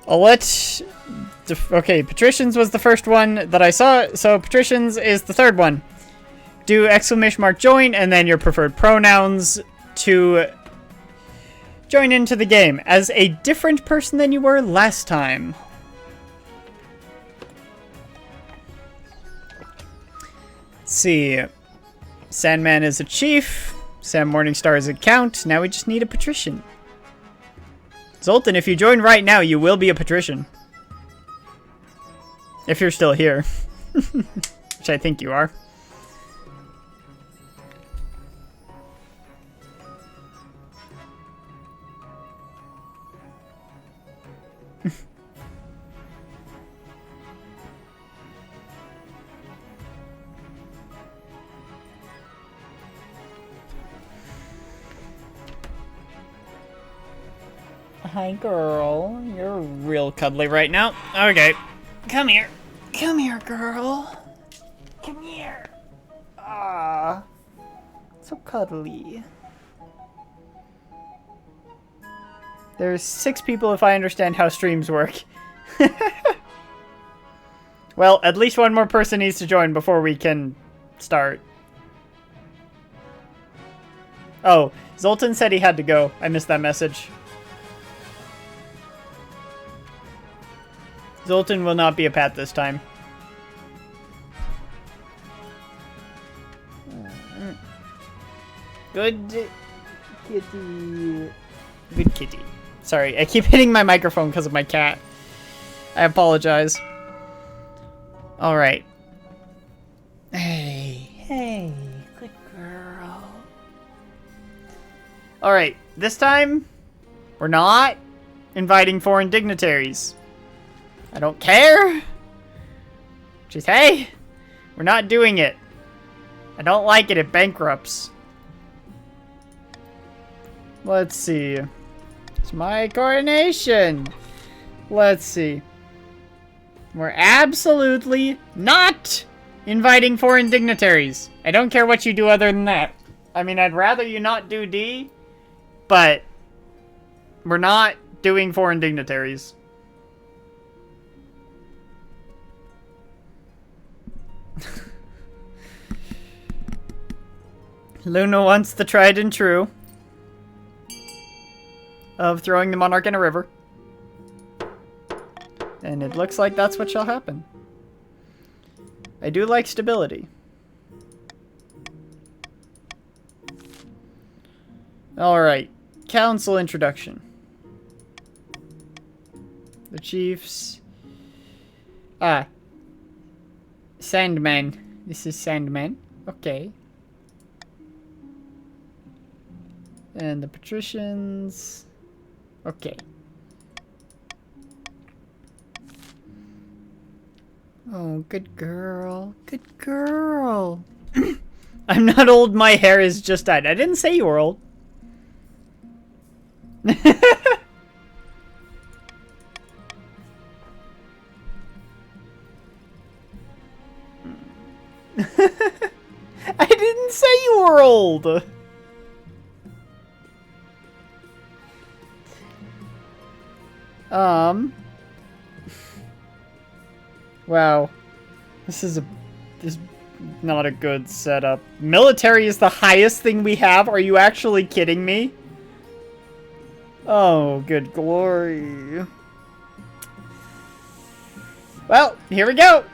I'll let... Okay, Patricians was the first one that I saw, so Patricians is the third one. Do ! join and then your preferred pronouns to join into the game as a different person than you were last time. Let's see. Sandman is a chief. Sam Morningstar is a count. Now we just need a patrician. Zoltan, if you join right now, you will be a patrician. If you're still here. Which I think you are. Hi, girl. You're real cuddly right now. Okay. Come here. Come here, girl. Come here. Ah. So cuddly. There's 6 people if I understand how streams work. Well, at least one more person needs to join before we can start. Oh, Zoltan said he had to go. I missed that message. Zoltan will not be a pat this time. Good kitty. Good kitty. Sorry, I keep hitting my microphone because of my cat. I apologize. Alright. Hey. Hey. Good girl. Alright, this time, we're not inviting foreign dignitaries. I don't care. Just, hey, we're not doing it. I don't like it. It bankrupts. Let's see. It's my coronation. Let's see. We're absolutely not inviting foreign dignitaries. I don't care what you do other than that. I mean, I'd rather you not do D, but we're not doing foreign dignitaries. Luna wants the tried and true of throwing the monarch in a river. And it looks like that's what shall happen. I do like stability. Alright. Council introduction. The chiefs. Ah. Sandman. This is Sandman. Okay. And the patricians. Okay. Oh, good girl. Good girl. I'm not old, my hair is just dyed. I didn't say you were old. I didn't say you were old. Wow. This is not a good setup. Military is the highest thing we have? Are you actually kidding me? Oh, good glory. Well, here we go.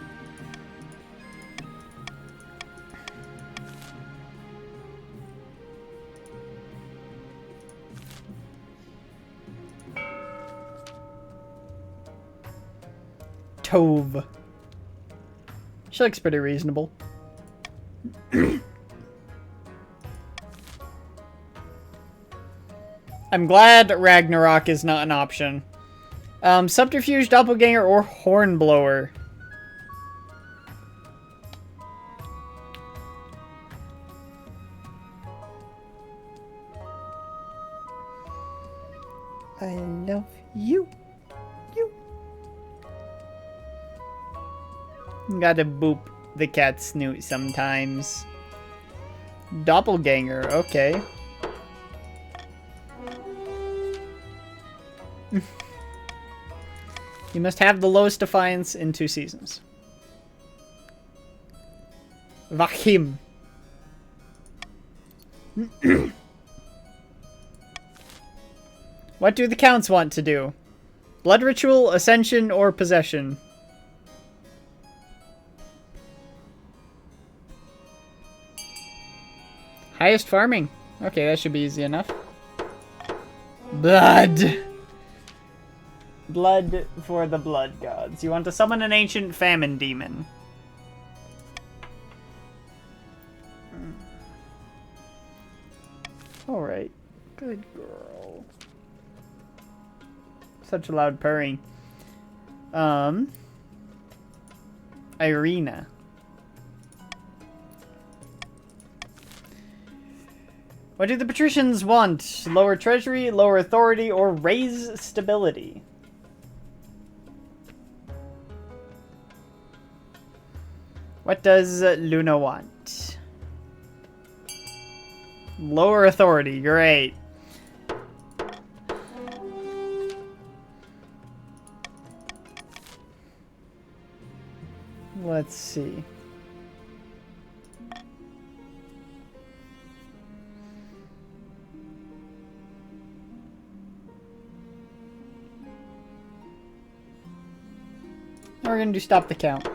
Tove. She looks pretty reasonable. I'm glad Ragnarok is not an option. Subterfuge, Doppelganger, or Hornblower. I love you. Gotta boop the cat's snoot sometimes. Doppelganger, okay. You must have the lowest defiance in 2 seasons. Vahim. What do the counts want to do? Blood ritual, ascension, or possession? Highest farming. Okay, that should be easy enough. Blood. Blood for the blood gods. You want to summon an ancient famine demon. Alright. Good girl. Such a loud purring. Irina. What do the patricians want? Lower treasury, lower authority, or raise stability? What does Luna want? Lower authority, great. Let's see. We're gonna do stop the count.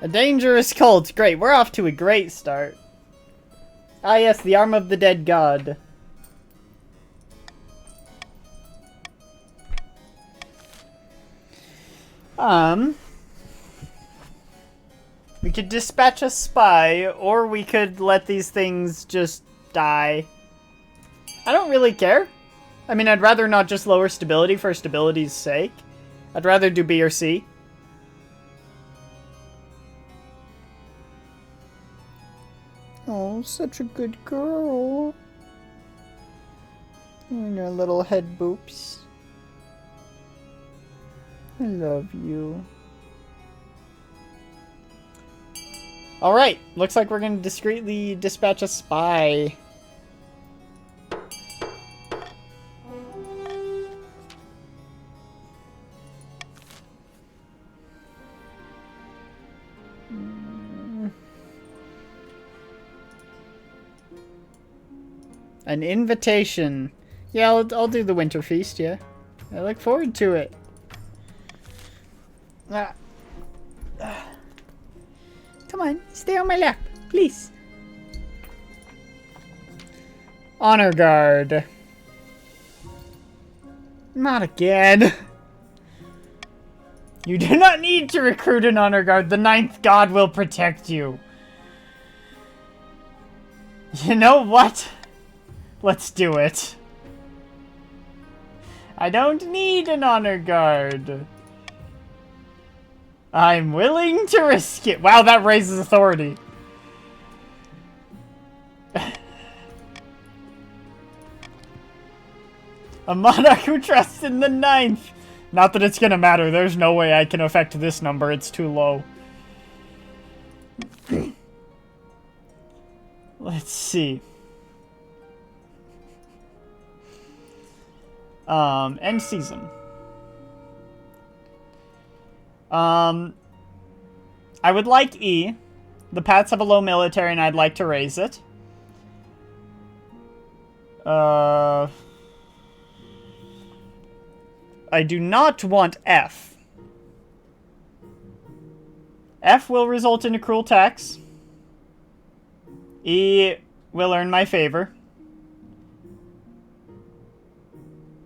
A dangerous cult. Great, we're off to a great start. Ah yes, the arm of the dead god. We could dispatch a spy, or we could let these things just die. I don't really care. I mean, I'd rather not just lower stability for stability's sake. I'd rather do B or C. Oh, such a good girl. And your little head boops. I love you. Alright, looks like we're gonna discreetly dispatch a spy. An invitation. Yeah, I'll do the winter feast, yeah. I look forward to it. Come on, stay on my lap, please. Honor guard. Not again. You do not need to recruit an honor guard. The 9th god will protect you. You know what? Let's do it. I don't need an honor guard. I'm willing to risk it. Wow, that raises authority. A monarch who trusts in the 9th. Not that it's gonna matter. There's no way I can affect this number. It's too low. Let's see. End season. I would like E. The Pats have a low military and I'd like to raise it. I do not want F. F will result in a cruel tax. E will earn my favor.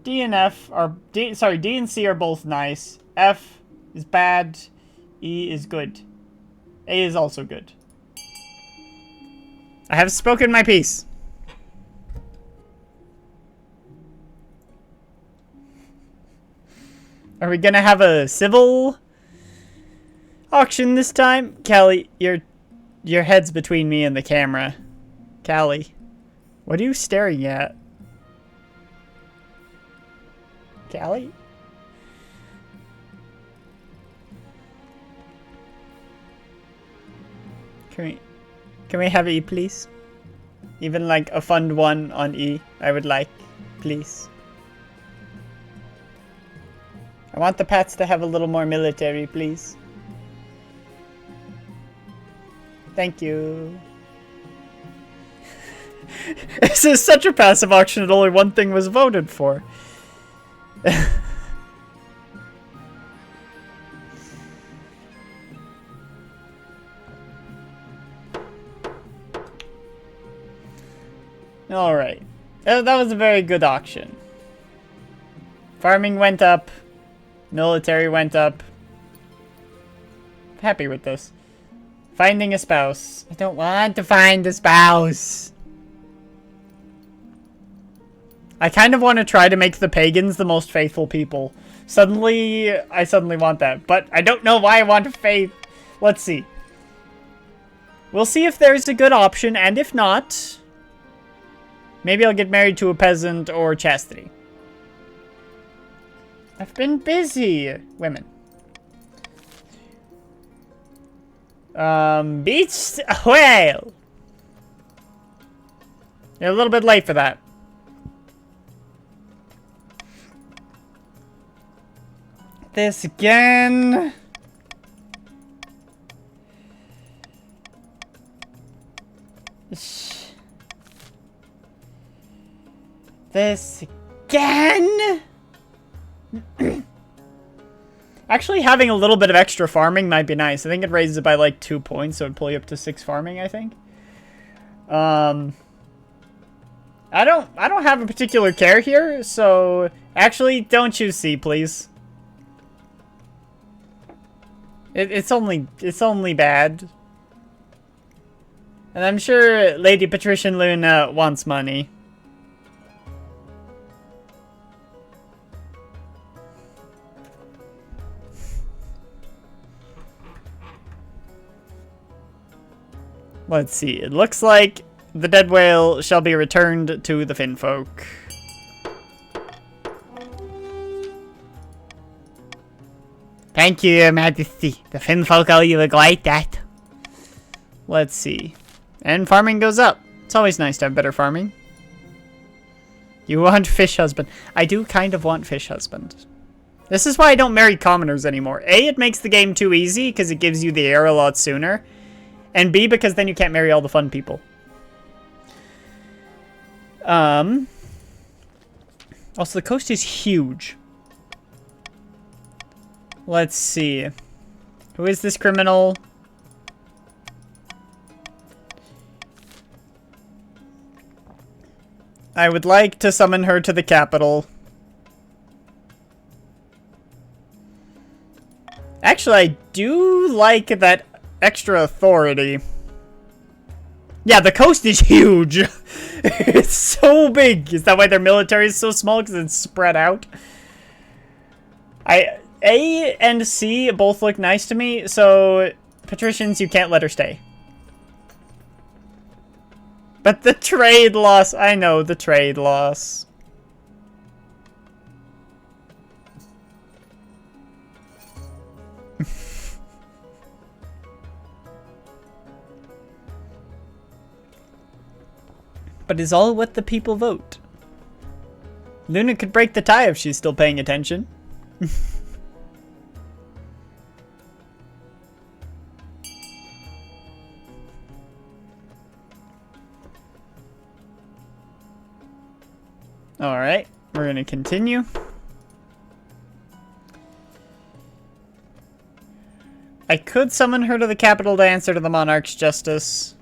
D and F are D and C are both nice. F is bad. E is good. A is also good. I have spoken my piece. Are we gonna have a civil auction this time? Callie, your head's between me and the camera. Callie, what are you staring at? Callie? Can we have E, please? Even like a fund one on E, I would like, please. I want the pats to have a little more military, please. Thank you. This is such a passive auction that only one thing was voted for. Alright. That was a very good auction. Farming went up. Military went up. Happy with this. Finding a spouse. I don't want to find a spouse. I kind of want to try to make the pagans the most faithful people. I suddenly want that. But I don't know why I want faith. Let's see. We'll see if there's a good option, and if not, maybe I'll get married to a peasant or chastity. I've been busy. Women. Beach whale. You're a little bit late for that. This again. This again. Actually, having a little bit of extra farming might be nice. I think it raises it by like 2 points, so it'd pull you up to 6 farming, I think. I don't have a particular care here, so actually don't choose C, please. It's only bad. And I'm sure Lady Patrician Luna wants money. Let's see. It looks like the dead whale shall be returned to the Finfolk. Thank you, Your Majesty. The Finfolk owe you a great debt. Let's see. And farming goes up. It's always nice to have better farming. You want fish husband. I do kind of want fish husband. This is why I don't marry commoners anymore. A, it makes the game too easy because it gives you the heir a lot sooner. And B, because then you can't marry all the fun people. Also, the coast is huge. Let's see. Who is this criminal? I would like to summon her to the capital. Actually, I do like that extra authority. Yeah, the coast is huge. It's so big. Is that why their military is so small? Because it's spread out? A and C both look nice to me, so patricians, you can't let her stay. But the trade loss, I know, the trade loss. But it's all what the people vote. Luna could break the tie if she's still paying attention. Alright, we're going to continue. I could summon her to the capital to answer to the monarch's justice.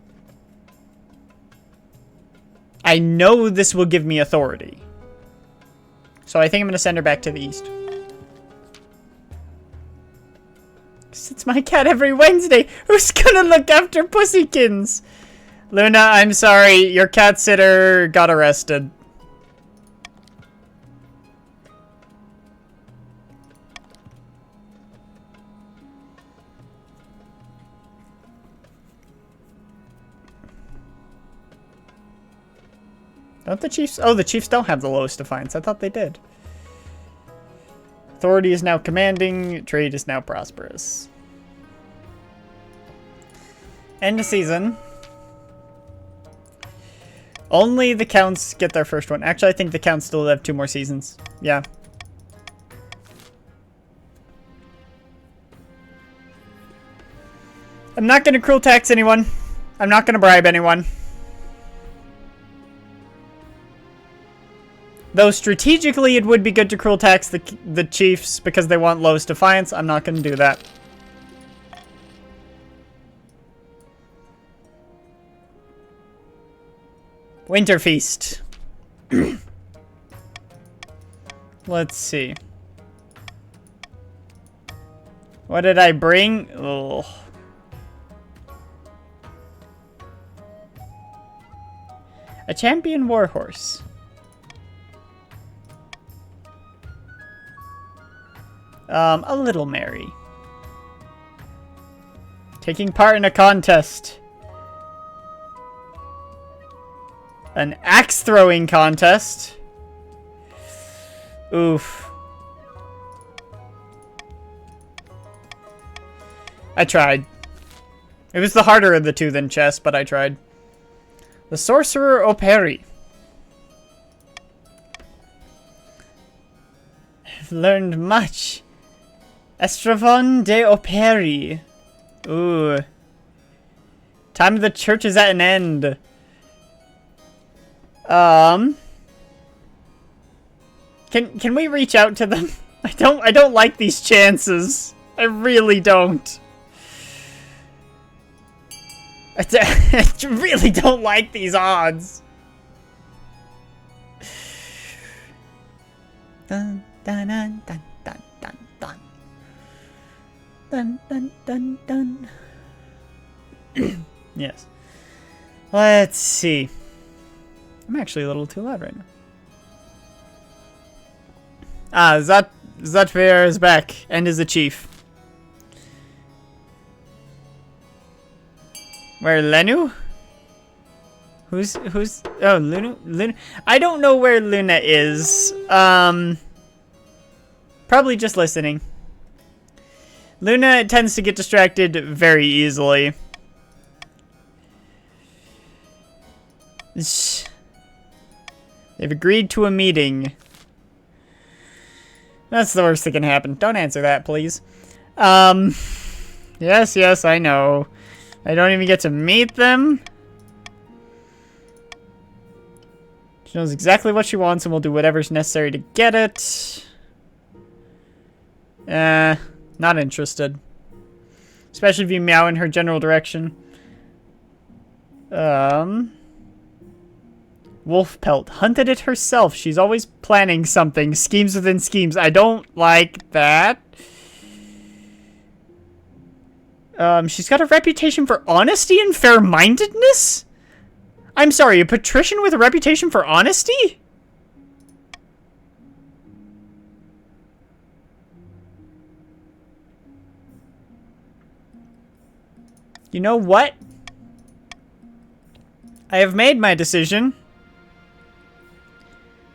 I know this will give me authority. So I think I'm going to send her back to the east. 'Cause it's my cat every Wednesday. Who's going to look after Pussykins? Luna, I'm sorry. Your cat sitter got arrested. Don't the Chiefs... Oh, the Chiefs don't have the lowest defiance. I thought they did. Authority is now commanding. Trade is now prosperous. End of season. Only the Counts get their first one. Actually, I think the Counts still have 2 more seasons. Yeah. I'm not going to cruel tax anyone. I'm not going to bribe anyone. Though strategically it would be good to cruel tax the Chiefs because they want lowest defiance. I'm not going to do that. Winter Feast. Let's see. What did I bring? Oh. A champion warhorse. A little Mary. Taking part in a contest. An axe throwing contest. Oof. I tried. It was the harder of the two than chess, but I tried. The Sorcerer Operi. I've learned much. Estravon de Operi. Ooh. Time of the church is at an end. Can we reach out to them? I don't like these chances. I really don't. I really don't like these odds. Dun dun dun dun dun dun dun. Dun dun dun dun. Yes. Let's see. I'm actually a little too loud right now. Ah, Zatvair is back and is a chief. Where Lenu? Who's oh, Luna? I don't know where Luna is. Probably just listening. Luna tends to get distracted very easily. They've agreed to a meeting. That's the worst that can happen. Don't answer that, please. Yes, I know. I don't even get to meet them. She knows exactly what she wants and will do whatever's necessary to get it. Not interested. Especially if you meow in her general direction. Wolf Pelt. Hunted it herself. She's always planning something. Schemes within schemes. I don't like that. She's got a reputation for honesty and fair-mindedness? I'm sorry, a patrician with a reputation for honesty? You know what? I have made my decision.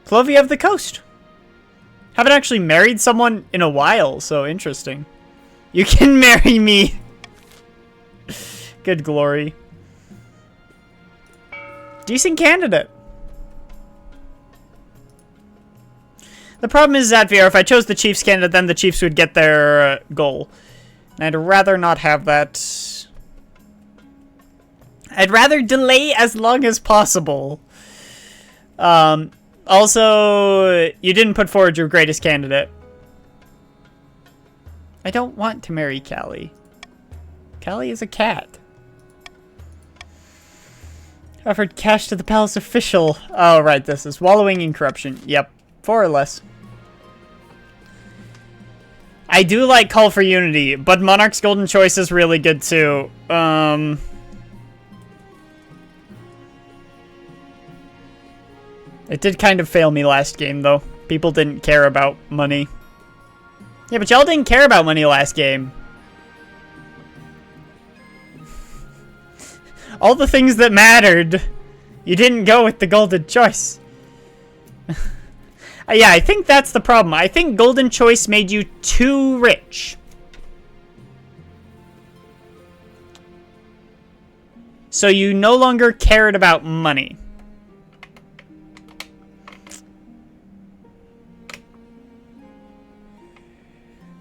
Clovia of the Coast. Haven't actually married someone in a while, so interesting. You can marry me. Good glory. Decent candidate. The problem is, Zatvier, if I chose the Chiefs candidate, then the Chiefs would get their goal. And I'd rather not have that. I'd rather delay as long as possible. Also, you didn't put forward your greatest candidate. I don't want to marry Callie. Callie is a cat. Offered cash to the palace official. Oh, right, this is wallowing in corruption. Yep, 4 or less. I do like Call for Unity, but Monarch's Golden Choice is really good too. It did kind of fail me last game, though. People didn't care about money. Yeah, but y'all didn't care about money last game. All the things that mattered, you didn't go with the Golden Choice. Yeah, I think that's the problem. I think Golden Choice made you too rich. So you no longer cared about money.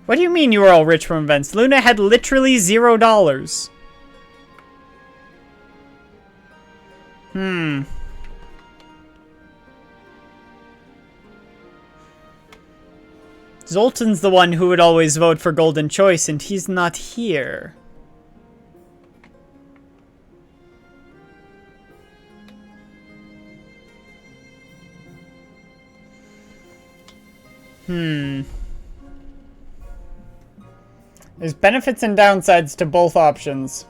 What do you mean you were all rich from events? Luna had literally $0. Zoltan's the one who would always vote for Golden Choice, and he's not here. There's benefits and downsides to both options.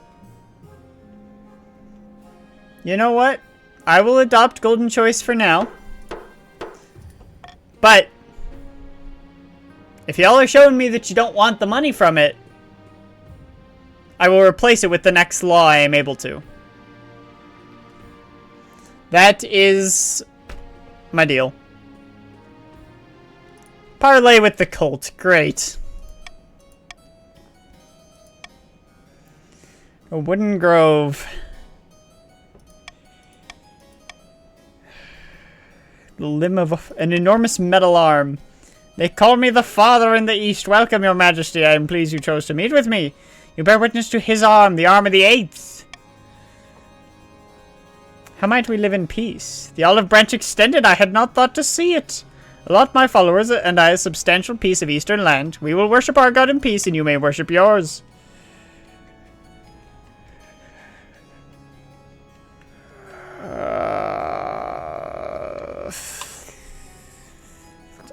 You know what? I will adopt Golden Choice for now. But if y'all are showing me that you don't want the money from it, I will replace it with the next law I am able to. That is my deal. Parlay with the cult. Great. A wooden grove. The limb of an enormous metal arm. They call me the Father in the East. Welcome, Your Majesty. I am pleased you chose to meet with me. You bear witness to his arm, the arm of the Eighth. How might we live in peace? The olive branch extended. I had not thought to see it. Allot my followers and I a substantial piece of eastern land. We will worship our God in peace, and you may worship yours.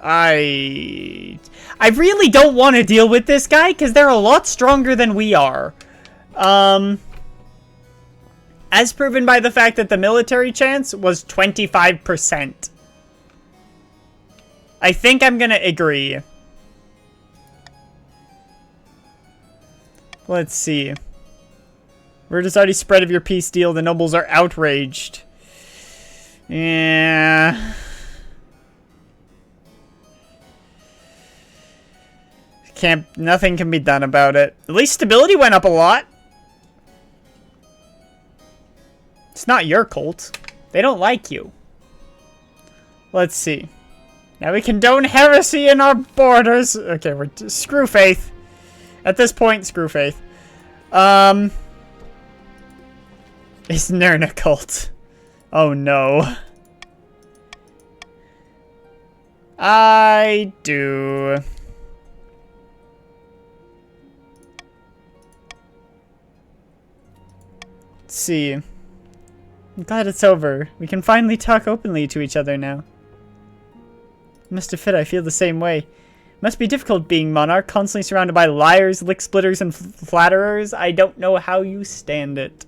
I really don't want to deal with this guy because they're a lot stronger than we are. As proven by the fact that the military chance was 25%. I think I'm gonna agree. Let's see. Word is already spread of your peace deal. The nobles are outraged. Yeah. Nothing can be done about it. At least stability went up a lot. It's not your cult. They don't like you. Let's see. Now we condone heresy in our borders. Okay, screw faith. At this point, screw faith. Is Nirn a cult? Oh no. I do. Let's see. I'm glad it's over. We can finally talk openly to each other now. Mr. Fit, I feel the same way. Must be difficult being monarch, constantly surrounded by liars, lick splitters, and flatterers. I don't know how you stand it.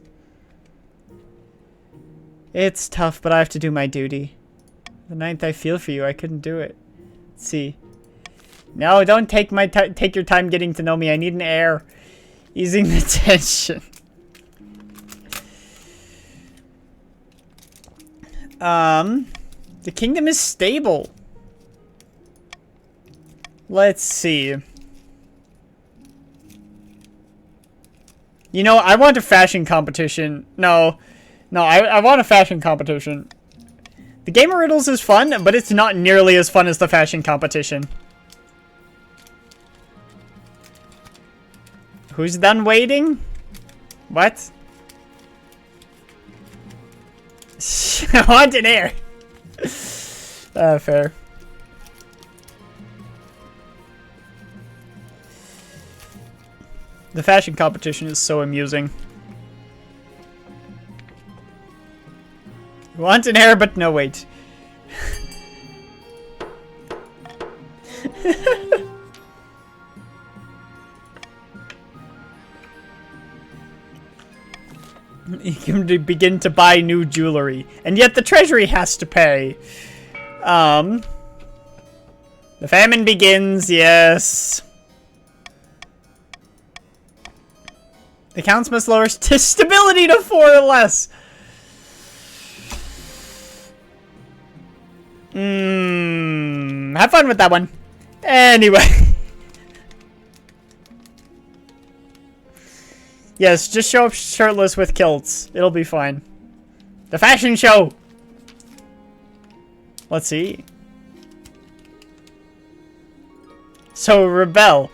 It's tough, but I have to do my duty. The 9th I feel for you, I couldn't do it. Let's see. No, don't take your time getting to know me. I need an heir. Easing the tension. The kingdom is stable. Let's see. You know, I want a fashion competition. No, I want a fashion competition. The Game of Riddles is fun, but it's not nearly as fun as the fashion competition. Who's done waiting? What? I want an heir. Fair. The fashion competition is so amusing. You want an heir, but no, wait. You can begin to buy new jewelry. And yet the treasury has to pay. The famine begins, yes. The counts must lower stability to 4 or less. Have fun with that one. Anyway. Yes, just show up shirtless with kilts. It'll be fine. The fashion show! Let's see. So, rebel.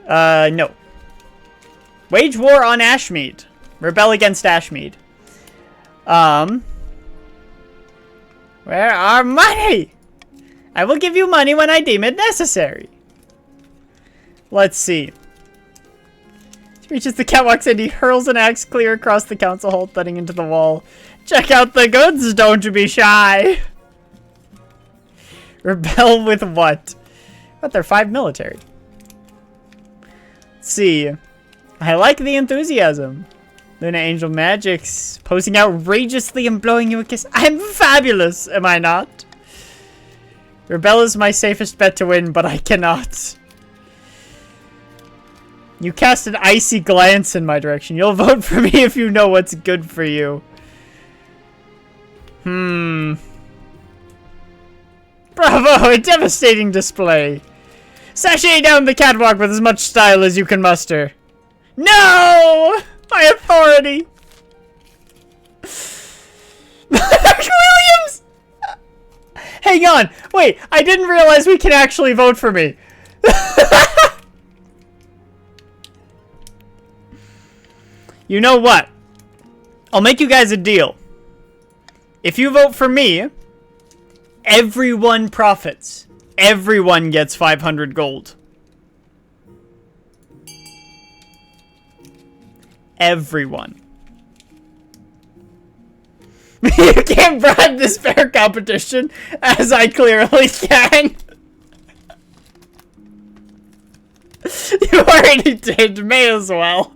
No. Wage war on Ashmead. Rebel against Ashmead. Where are money? I will give you money when I deem it necessary. Let's see. He reaches the catwalks and he hurls an axe clear across the council hall, thudding into the wall. Check out the goods, don't be shy. Rebel with what? But they're 5 military. Let's see. I like the enthusiasm. Luna Angel Magics. Posing outrageously and blowing you a kiss. I'm fabulous, am I not? Rebel is my safest bet to win, but I cannot. You cast an icy glance in my direction. You'll vote for me if you know what's good for you. Bravo, a devastating display. Sashay down the catwalk with as much style as you can muster. No! My authority! Williams! Hang on. Wait, I didn't realize we can actually vote for me. You know what? I'll make you guys a deal. If you vote for me, everyone profits. Everyone gets 500 gold. Everyone. You can't bribe this fair competition, as I clearly can. You already did, may as well.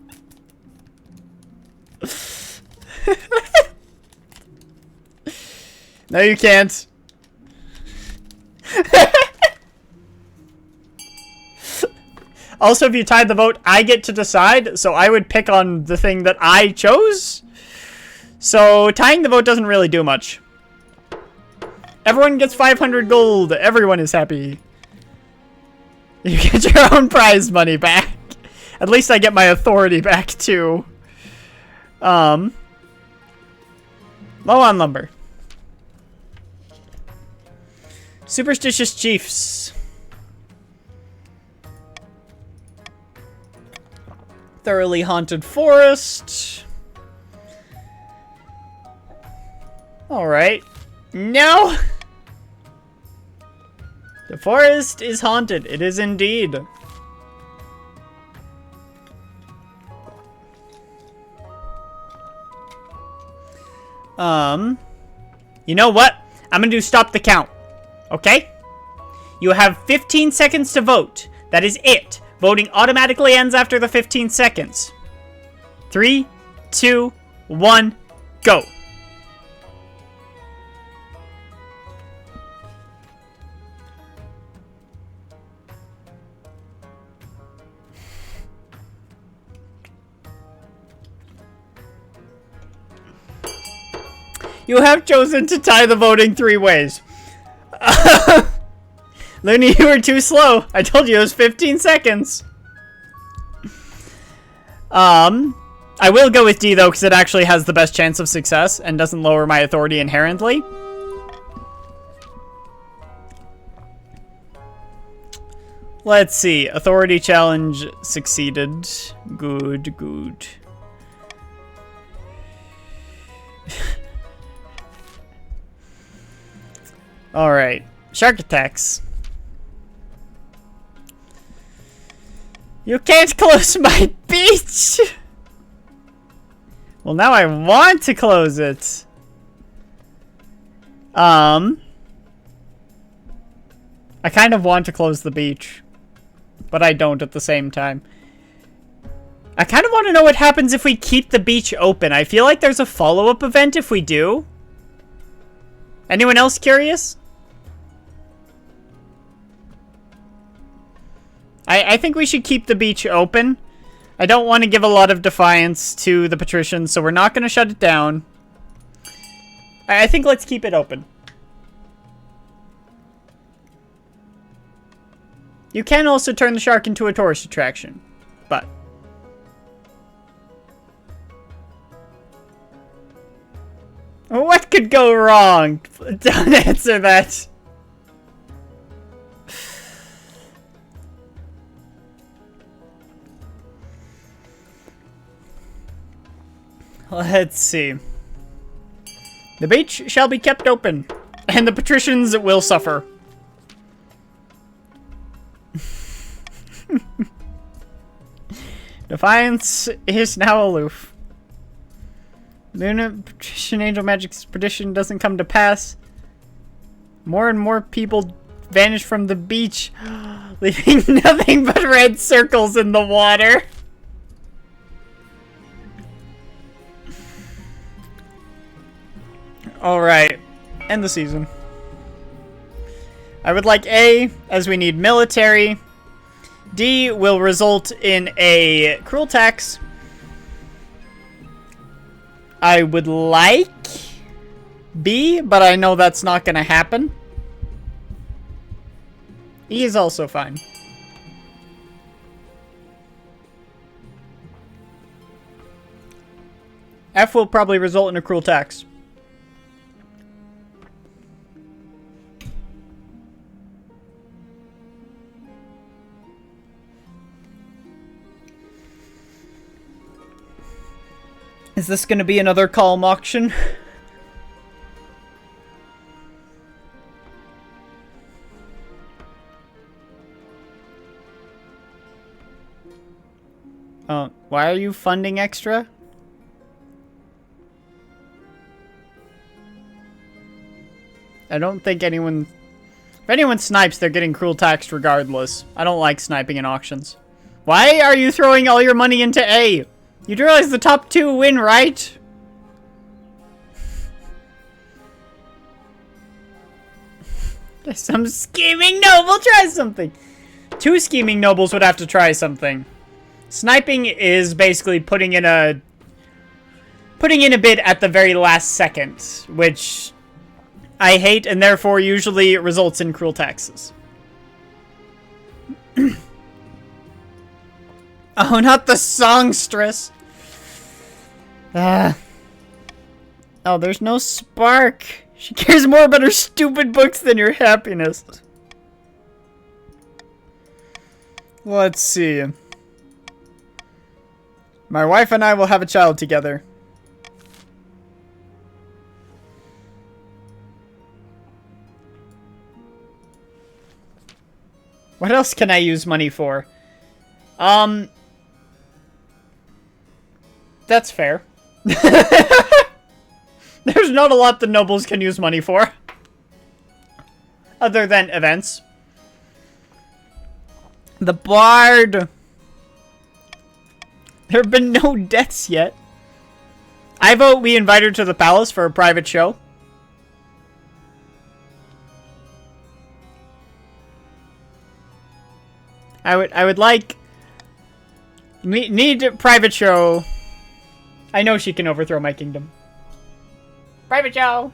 No, you can't. Also, if you tied the vote, I get to decide, so I would pick on the thing that I chose. So, tying the vote doesn't really do much. Everyone gets 500 gold. Everyone is happy. You get your own prize money back. At least I get my authority back, too. Low on lumber. Superstitious Chiefs. Thoroughly haunted forest. Alright. No! The forest is haunted. It is indeed. You know what? I'm gonna do stop the count. Okay? You have 15 seconds to vote. That is it. Voting automatically ends after the 15 seconds. 3, 2, 1, go. You have chosen to tie the voting 3 ways. Looney, you were too slow. I told you it was 15 seconds. I will go with D, though, because it actually has the best chance of success and doesn't lower my authority inherently. Let's see. Authority challenge succeeded. Good, good. Alright. Shark attacks. You can't close my beach! Well, now I want to close it. I kind of want to close the beach. But I don't at the same time. I kind of want to know what happens if we keep the beach open. I feel like there's a follow-up event if we do. Anyone else curious? I think we should keep the beach open. I don't want to give a lot of defiance to the patricians, so we're not going to shut it down. I think let's keep it open. You can also turn the shark into a tourist attraction, but... What could go wrong? Don't answer that. Let's see. The beach shall be kept open, and the patricians will suffer. Defiance is now aloof. Luna, Patrician Angel Magic's prediction doesn't come to pass. More and more people vanish from the beach, leaving nothing but red circles in the water. Alright, end the season. I would like A, as we need military. D will result in a cruel tax. I would like B, but I know that's not going to happen. E is also fine. F will probably result in a cruel tax. Is this going to be another calm auction? Why are you funding extra? I don't think anyone... If anyone snipes, they're getting cruel taxed regardless. I don't like sniping in auctions. Why are you throwing all your money into A? You do realize the top two win, right? Some scheming noble tries something. Two scheming nobles would have to try something. Sniping is basically putting in a bid at the very last second, which I hate and therefore usually results in cruel taxes. Oh, not the songstress. Oh, there's no spark. She cares more about her stupid books than your happiness. Let's see. My wife and I will have a child together. What else can I use money for? That's fair. There's not a lot the nobles can use money for. Other than events. The Bard. There have been no deaths yet. I vote we invite her to the palace for a private show. I would like... Need a private show. I know she can overthrow my kingdom. Private show!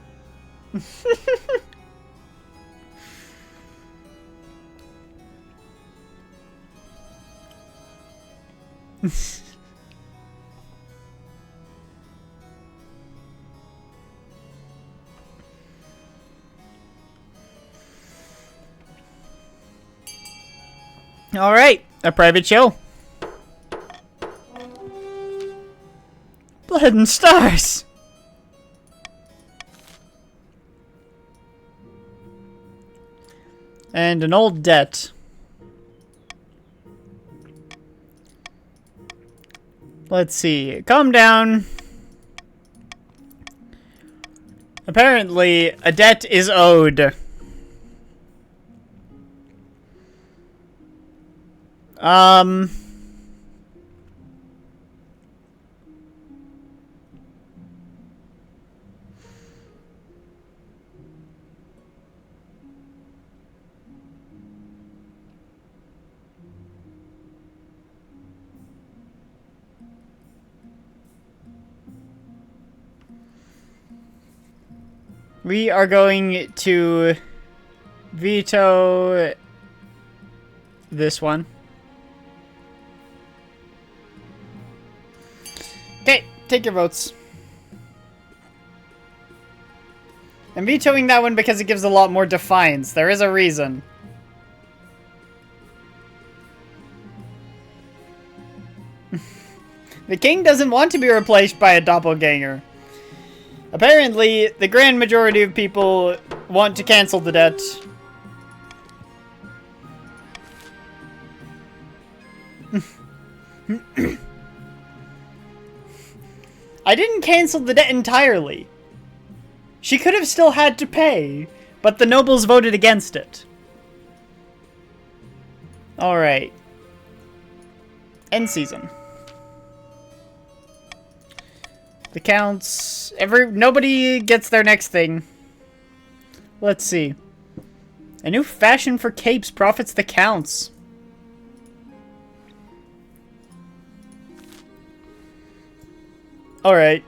Alright, a private show. Blood and stars! And an old debt. Let's see. Calm down. Apparently, a debt is owed. We are going to veto this one. Okay, take your votes. I'm vetoing that one because it gives a lot more defiance. There is a reason. The king doesn't want to be replaced by a doppelganger. Apparently, the grand majority of people want to cancel the debt. I didn't cancel the debt entirely. She could have still had to pay, but the nobles voted against it. Alright. End season. The counts... Nobody gets their next thing. Let's see. A new fashion for capes profits the counts. Alright.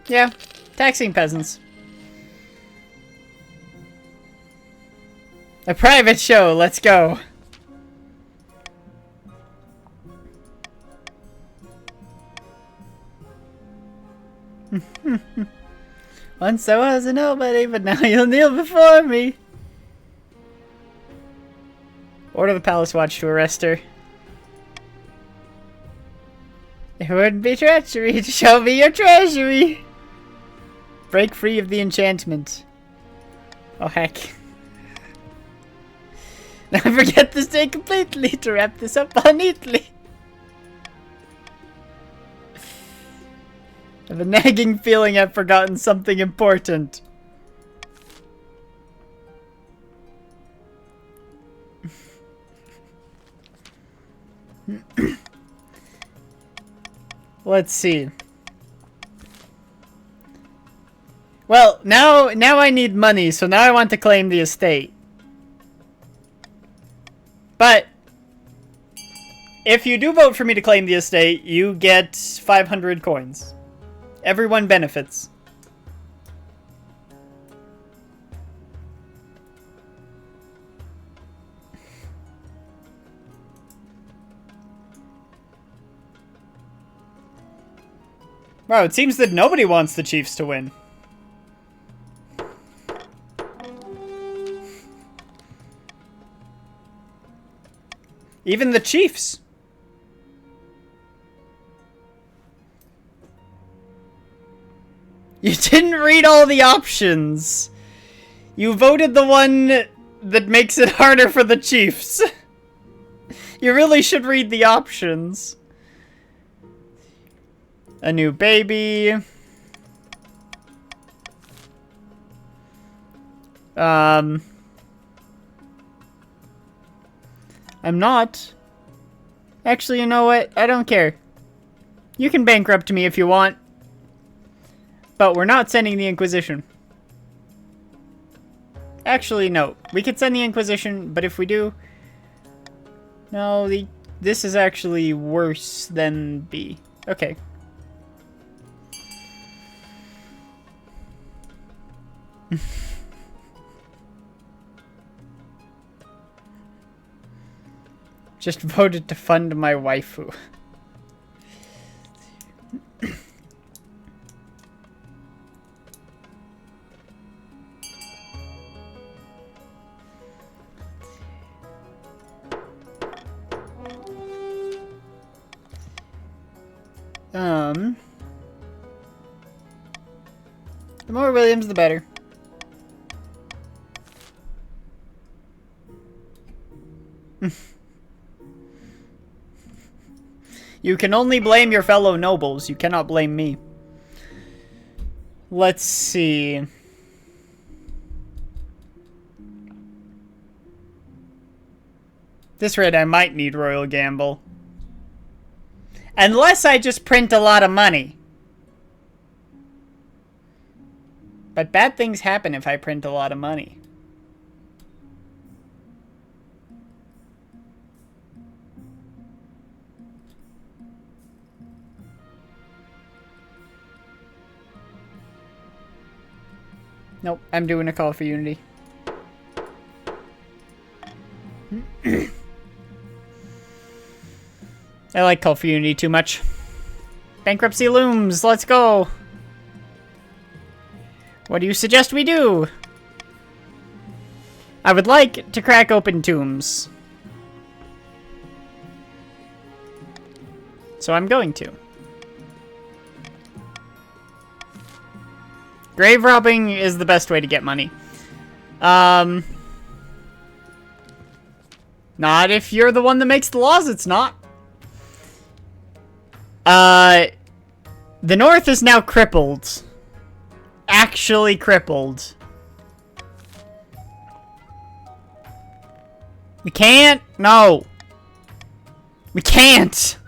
Yeah, taxing peasants. A private show, let's go. Once I was a nobody, but now you'll kneel before me. Order the palace watch to arrest her. It wouldn't be treachery to show me your treasury. Break free of the enchantment. Oh heck. Now forget this day completely to wrap this up all neatly. I have a nagging feeling I've forgotten something important. Let's see. Well, now I need money, so now I want to claim the estate. But if you do vote for me to claim the estate, you get 500 coins. Everyone benefits. Wow, it seems that nobody wants the Chiefs to win. Even the Chiefs. You didn't read all the options. You voted the one that makes it harder for the Chiefs. You really should read the options. A new baby. I'm not. Actually, you know what? I don't care. You can bankrupt me if you want. But we're not sending the Inquisition. Actually, no. We could send the Inquisition, but if we do... No, this is actually worse than B. Okay. Just voted to fund my waifu. The more Williams, the better. You can only blame your fellow nobles. You cannot blame me. Let's see. This rate I might need Royal Gamble. Unless I just print a lot of money. But bad things happen if I print a lot of money. Nope, I'm doing a call for Unity. I like Call for Unity too much. Bankruptcy looms, let's go! What do you suggest we do? I would like to crack open tombs. So I'm going to. Grave robbing is the best way to get money. Not if you're the one that makes the laws, it's not. The North is now crippled. Actually crippled. We can't. No. We can't.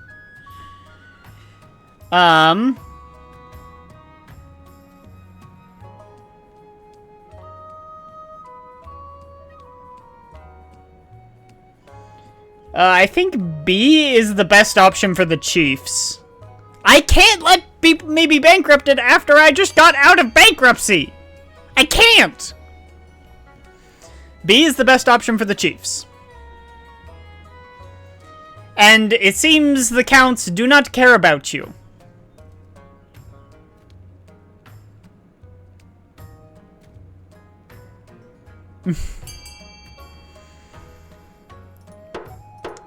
I think B is the best option for the Chiefs. I can't let me be bankrupted after I just got out of bankruptcy. I can't. B is the best option for the Chiefs. And it seems the Counts do not care about you.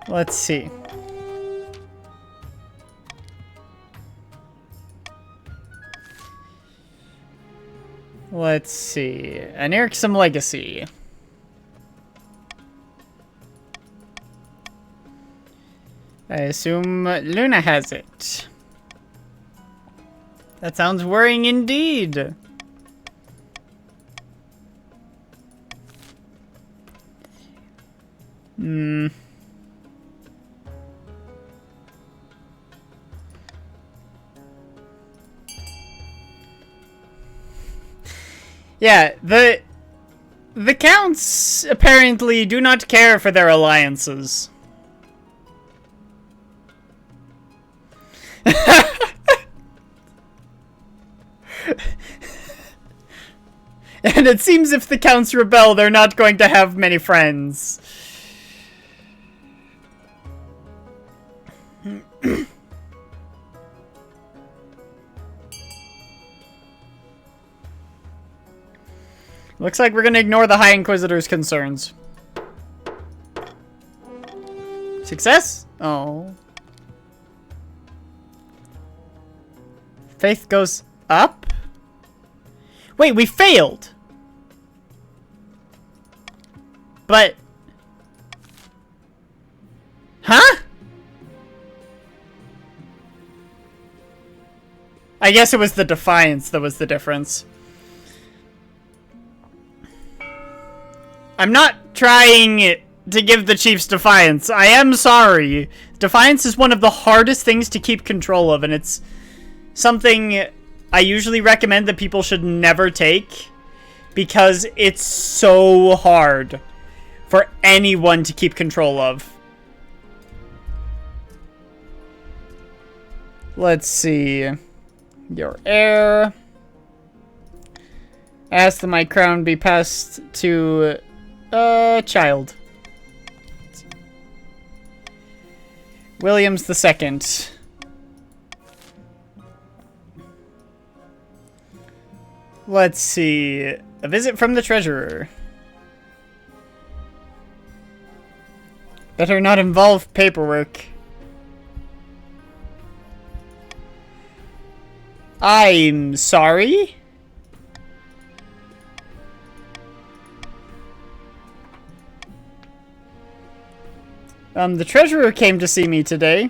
Let's see. Let's see. An irksome legacy. I assume Luna has it. That sounds worrying indeed. Yeah, the Counts apparently do not care for their alliances. And it seems if the Counts rebel, they're not going to have many friends. Looks like we're gonna ignore the High Inquisitor's concerns. Success? Oh. Faith goes up? Wait, we failed! But... Huh? I guess it was the Defiance that was the difference. I'm not trying to give the Chiefs Defiance. I am sorry. Defiance is one of the hardest things to keep control of, and it's something I usually recommend that people should never take, because it's so hard for anyone to keep control of. Let's see. Your heir. Ask that my crown be passed to child. Williams II. Let's see. A visit from the treasurer. Better not involve paperwork. I'm sorry? The treasurer came to see me today.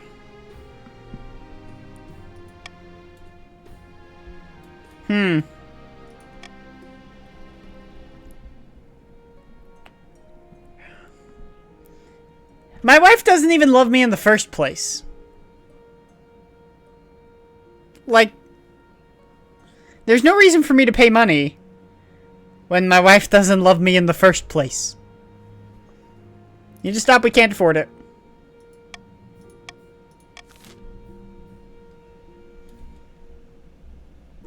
My wife doesn't even love me in the first place. Like, there's no reason for me to pay money when my wife doesn't love me in the first place. You just stop, we can't afford it.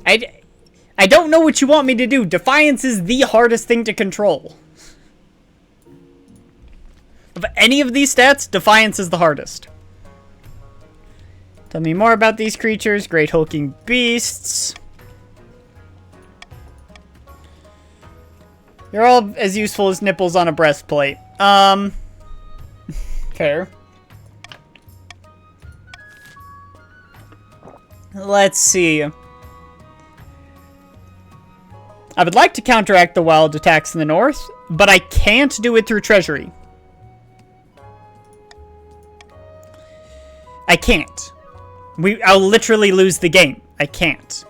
I don't know what you want me to do. Defiance is the hardest thing to control. Of any of these stats, Defiance is the hardest. Tell me more about these creatures. Great hulking beasts. You're all as useful as nipples on a breastplate. Fair. Let's see. I would like to counteract the wild attacks in the north, but I can't do it through treasury. I can't. I'll literally lose the game. I can't.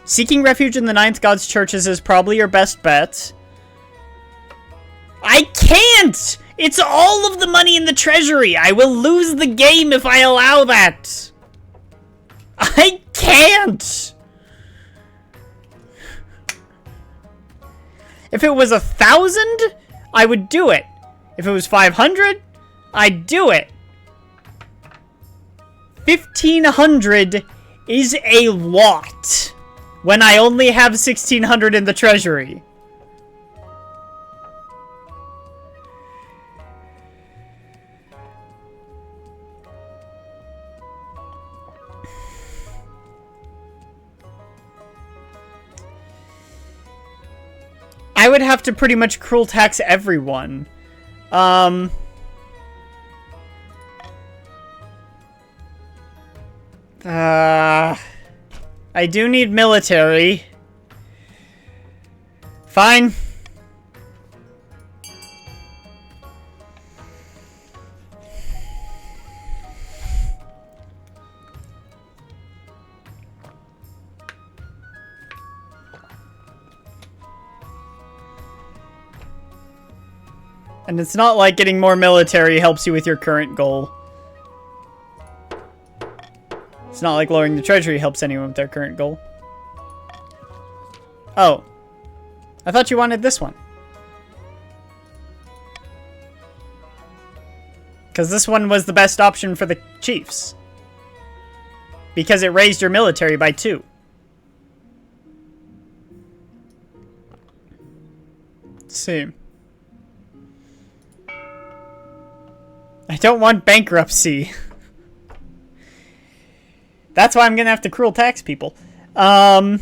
Seeking refuge in the Ninth God's churches is probably your best bet. I can't! It's all of the money in the treasury! I will lose the game if I allow that! I can't! If it was 1,000, I would do it. If it was 500, I'd do it. 1,500 is a lot when I only have 1,600 in the treasury. I would have to pretty much cruel tax everyone. I do need military. Fine. And it's not like getting more military helps you with your current goal. It's not like lowering the treasury helps anyone with their current goal. Oh. I thought you wanted this one. Because this one was the best option for the chiefs. Because it raised your military by 2. Let's see. I don't want bankruptcy. That's why I'm gonna have to cruel tax people. I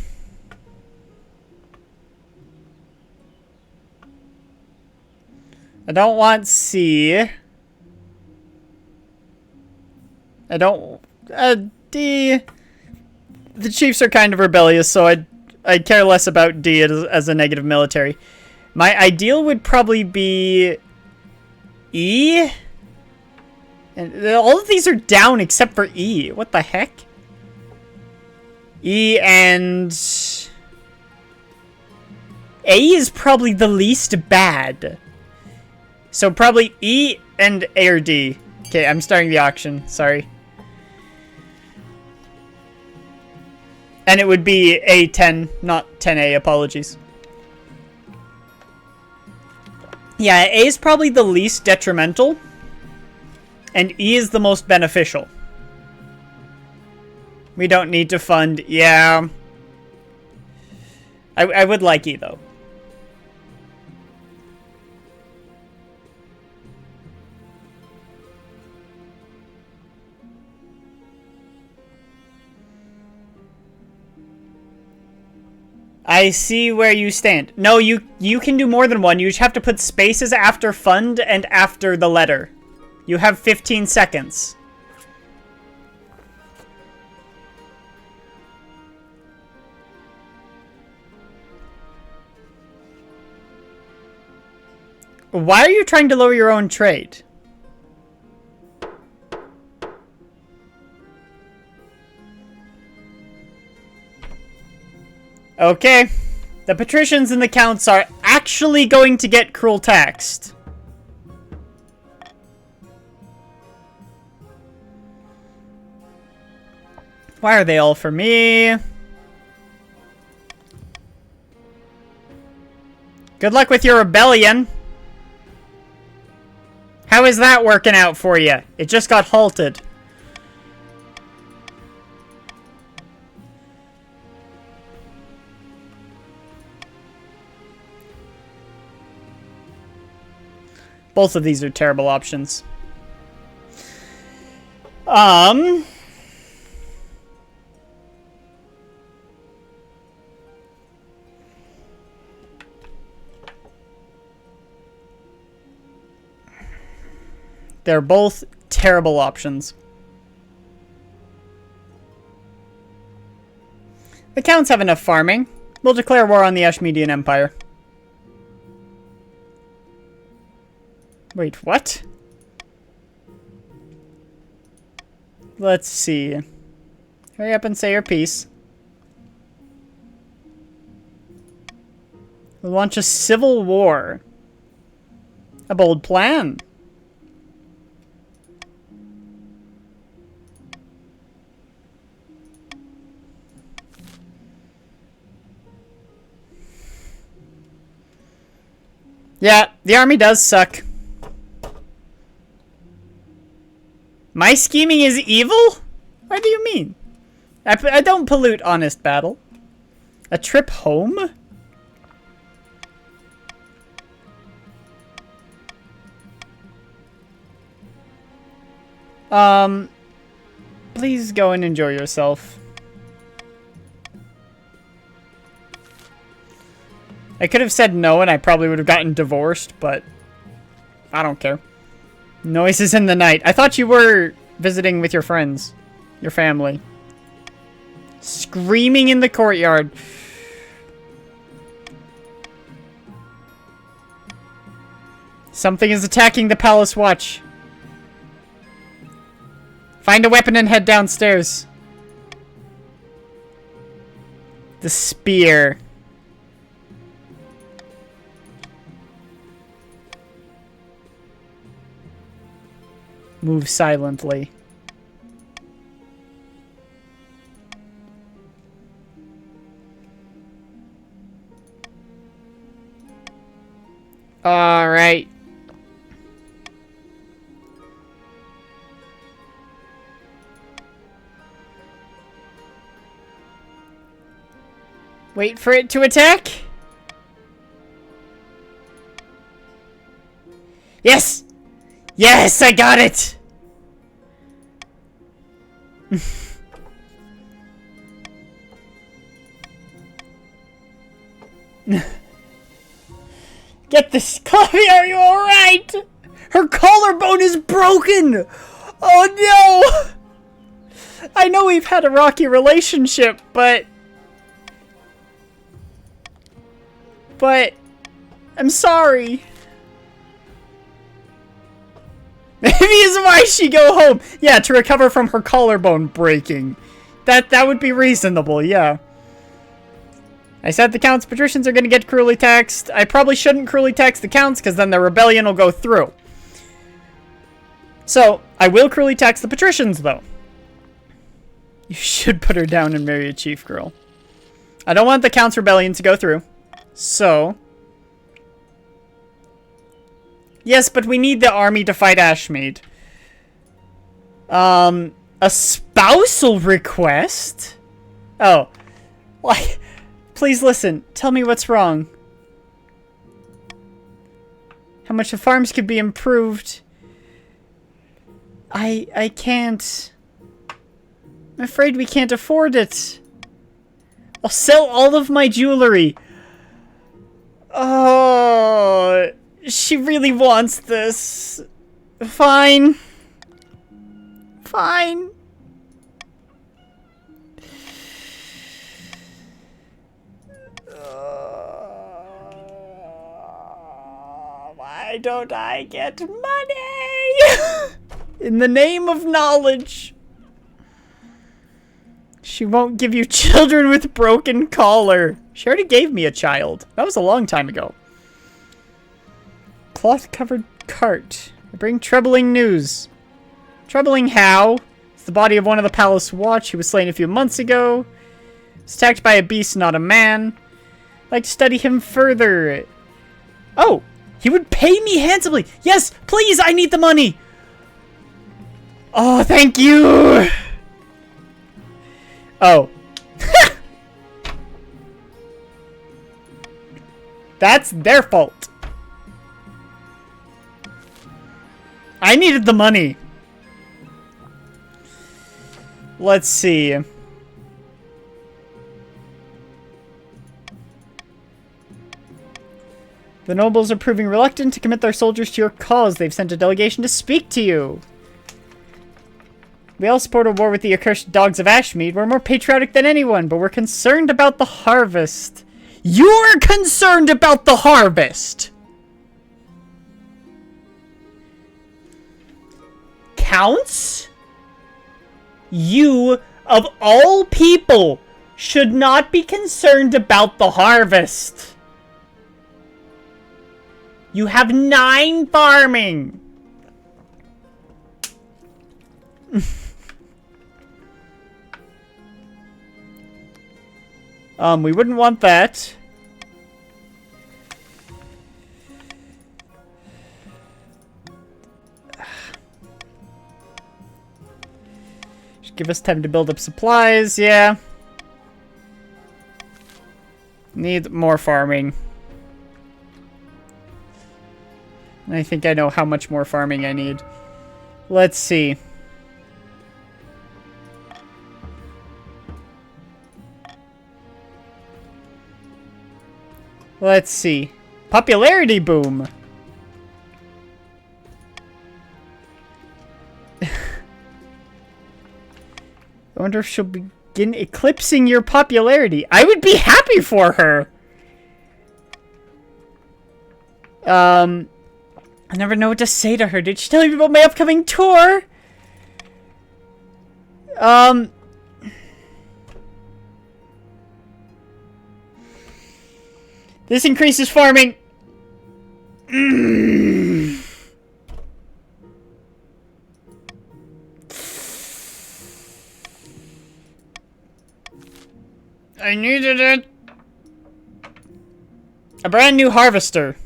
don't want C. I don't... D. The Chiefs are kind of rebellious, so I'd care less about D as a negative military. My ideal would probably be E. And all of these are down except for E. What the heck? E and... A is probably the least bad. So probably E and A or D. Okay, I'm starting the auction. Sorry. And it would be A10, not 10A. Apologies. Yeah, A is probably the least detrimental. And E is the most beneficial. We don't need to fund... Yeah. I would like E, though. I see where you stand. No, you can do more than one. You just have to put spaces after fund and after the letter. You have 15 seconds. Why are you trying to lower your own trade? Okay. The patricians and the counts are actually going to get cruel taxed. Why are they all for me? Good luck with your rebellion. How is that working out for you? It just got halted. Both of these are terrible options. They're both terrible options. The Counts have enough farming. We'll declare war on the Ashmedian Empire. Wait, what? Let's see. Hurry up and say your piece. We'll launch a civil war. A bold plan. Yeah, the army does suck. My scheming is evil? What do you mean? I don't pollute honest battle. A trip home? Please go and enjoy yourself. I could have said no and I probably would have gotten divorced, but I don't care. Noises in the night. I thought you were visiting with your friends. Your family. Screaming in the courtyard. Something is attacking the palace watch. Find a weapon and head downstairs. The spear. Move silently. All right. Wait for it to attack. Yes! Yes, I got it! Get this, Chloe, are you alright? Her collarbone is broken! Oh no! I know we've had a rocky relationship, but I'm sorry. Maybe is why she go home. Yeah, to recover from her collarbone breaking. That would be reasonable, yeah. I said the Counts patricians are going to get cruelly taxed. I probably shouldn't cruelly tax the Counts because then the rebellion will go through. So, I will cruelly tax the patricians, though. You should put her down and marry a chief girl. I don't want the Counts rebellion to go through. So... Yes, but we need the army to fight Ashmead. A spousal request? Oh. Why? Please listen. Tell me what's wrong. How much the farms could be improved. I can't. I'm afraid we can't afford it. I'll sell all of my jewelry. Oh... She really wants this. Fine. Fine. Why don't I get money? In the name of knowledge. She won't give you children with broken collar. She already gave me a child. That was a long time ago. Cloth-covered cart. I bring troubling news. Troubling how? It's the body of one of the palace watch. He was slain a few months ago. He was attacked by a beast, not a man. I'd like to study him further. Oh, he would pay me handsomely. Yes, please, I need the money. Oh, thank you. Oh. That's their fault. I needed the money. Let's see. The nobles are proving reluctant to commit their soldiers to your cause. They've sent a delegation to speak to you. We all support a war with the accursed dogs of Ashmead. We're more patriotic than anyone, but we're concerned about the harvest. You're concerned about the harvest! Counts? You, of all people, should not be concerned about the harvest. You have 9 farming. We wouldn't want that. Should give us time to build up supplies, yeah. Need more farming. I think I know how much more farming I need. Let's see. Let's see. Popularity boom. I wonder if she'll begin eclipsing your popularity. I would be happy for her. I never know what to say to her. Did she tell you about my upcoming tour? This increases farming. I needed it. A brand new harvester.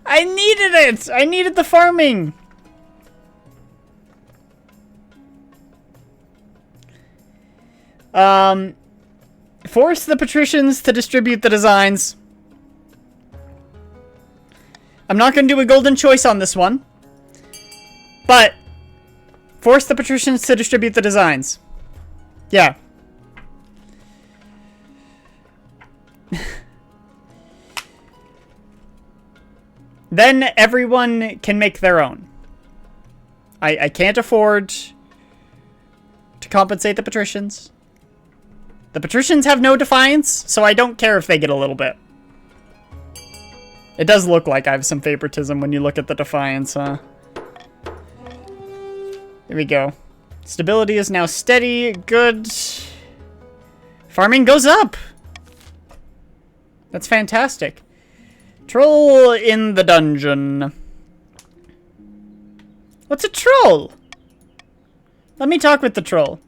I needed it! I needed the farming! Force the patricians to distribute the designs. I'm not going to do a golden choice on this one. But, force the patricians to distribute the designs. Yeah. Then everyone can make their own. I can't afford to compensate the patricians. The patricians have no defiance, so I don't care if they get a little bit. It does look like I have some favoritism when you look at the defiance, huh? There we go. Stability is now steady. Good. Farming goes up. That's fantastic. Troll in the dungeon. What's a troll? Let me talk with the troll.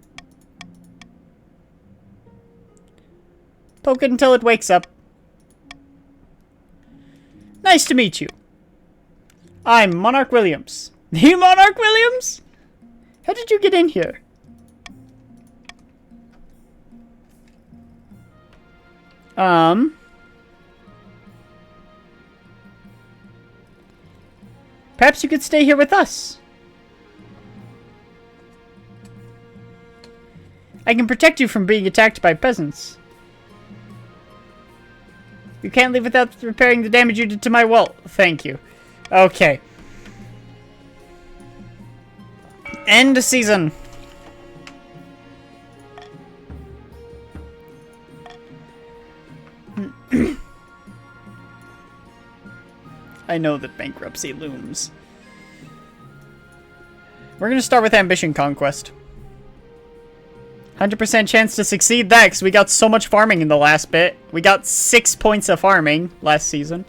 Poke it until it wakes up. Nice to meet you. I'm Monarch Williams. The Monarch Williams? How did you get in here? Perhaps you could stay here with us. I can protect you from being attacked by peasants. You can't leave without repairing the damage you did to my wall. Thank you. Okay. End season. I know that bankruptcy looms. We're going to start with Ambition Conquest. 100% chance to succeed that because we got so much farming in the last bit. We got 6 points of farming last season.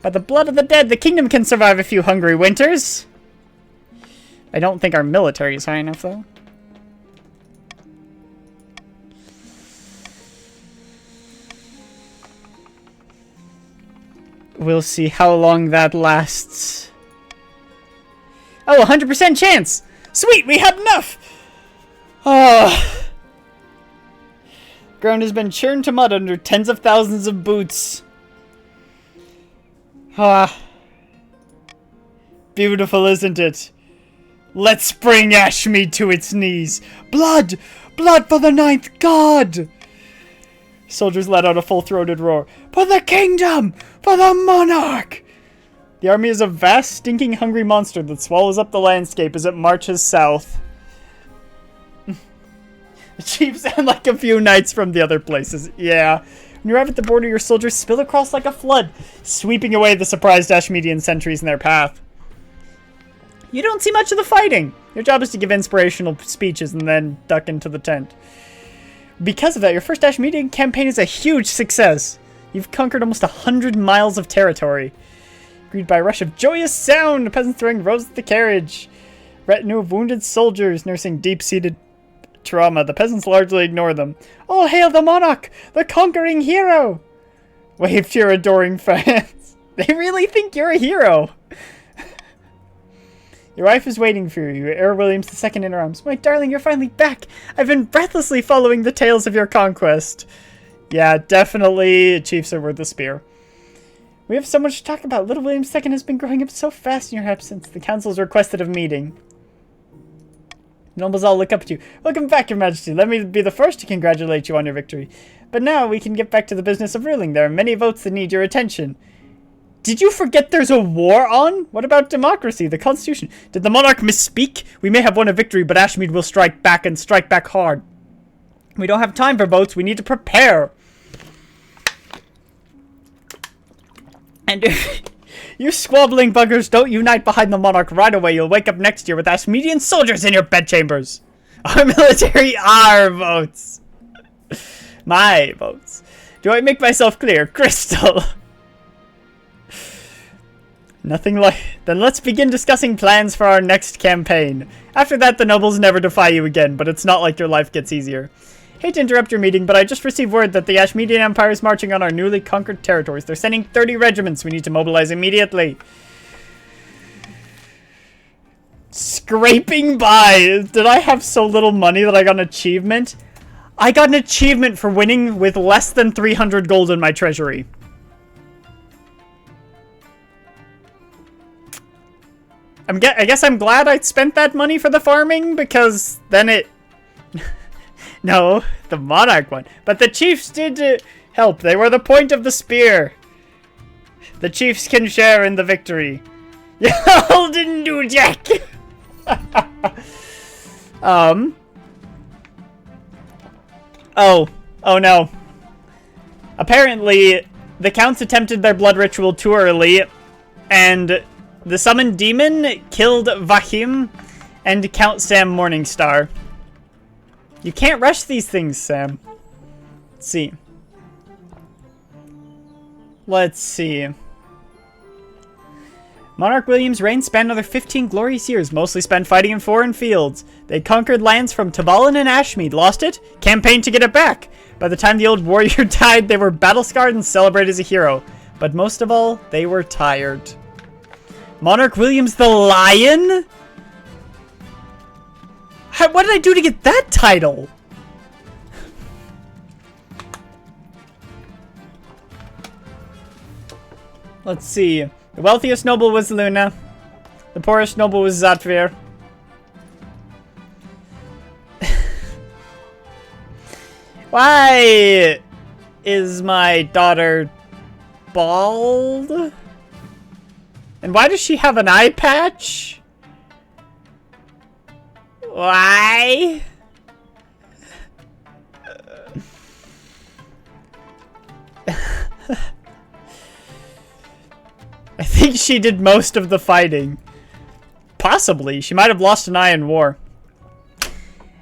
By the blood of the dead, the kingdom can survive a few hungry winters. I don't think our military is high enough, though. We'll see how long that lasts. Oh, 100% chance! Sweet, we had enough! Oh. Ground has been churned to mud under tens of thousands of boots. Ah. Beautiful, isn't it? Let's bring Ashmead to its knees. Blood! Blood for the ninth god! Soldiers let out a full-throated roar. For the kingdom! For the monarch! The army is a vast, stinking, hungry monster that swallows up the landscape as it marches south. The chiefs and like a few knights from the other places. Yeah. When you arrive at the border, your soldiers spill across like a flood, sweeping away the surprised Ashmedian sentries in their path. You don't see much of the fighting. Your job is to give inspirational speeches and then duck into the tent. Because of that, your first Ashmedian campaign is a huge success. You've conquered almost 100 miles of territory. Greeted by a rush of joyous sound, the peasants throwing roses at the carriage. Retinue of wounded soldiers nursing deep-seated trauma. The peasants largely ignore them. All hail the monarch, the conquering hero! Wave to your adoring fans. They really think you're a hero. Your wife is waiting for you, Heir Williams II in her arms. My darling, you're finally back. I've been breathlessly following the tales of your conquest. Yeah, definitely chiefs are worth a spear. We have so much to talk about. Little William II has been growing up so fast in your absence. The council's requested a meeting. The nobles all look up at you. Welcome back, Your Majesty. Let me be the first to congratulate you on your victory. But now we can get back to the business of ruling. There are many votes that need your attention. Did you forget there's a war on? What about democracy, the constitution? Did the monarch misspeak? We may have won a victory, but Ashmead will strike back and strike back hard. We don't have time for votes. We need to prepare. And if you squabbling buggers don't unite behind the monarch right away, you'll wake up next year with Ashmedian soldiers in your bedchambers. Our military are votes. My votes. Do I make myself clear? Crystal. Nothing like... Then let's begin discussing plans for our next campaign. After that, the nobles never defy you again, but it's not like your life gets easier. Hate to interrupt your meeting, but I just received word that the Ashmedian Empire is marching on our newly conquered territories. They're sending 30 regiments. We need to mobilize immediately. Scraping by. Did I have so little money that I got an achievement? I got an achievement for winning with less than 300 gold in my treasury. I guess I'm glad I spent that money for the farming, because then it... No, the monarch one. But the chiefs did help. They were the point of the spear. The chiefs can share in the victory. Y'all didn't do jack. Oh no. Apparently, the counts attempted their blood ritual too early, and the summoned demon killed Vahim and Count Sam Morningstar. You can't rush these things, Sam. Let's see. Monarch William's reign spanned another 15 glorious years, mostly spent fighting in foreign fields. They conquered lands from Tavalin and Ashmead, lost it, campaigned to get it back. By the time the old warrior died, they were battle-scarred and celebrated as a hero. But most of all, they were tired. Monarch Williams the Lion? What did I do to get that title? Let's see. The wealthiest noble was Luna. The poorest noble was Zatvir. Why is my daughter bald? And why does she have an eye patch? Why? I think she did most of the fighting. Possibly. She might have lost an eye in war.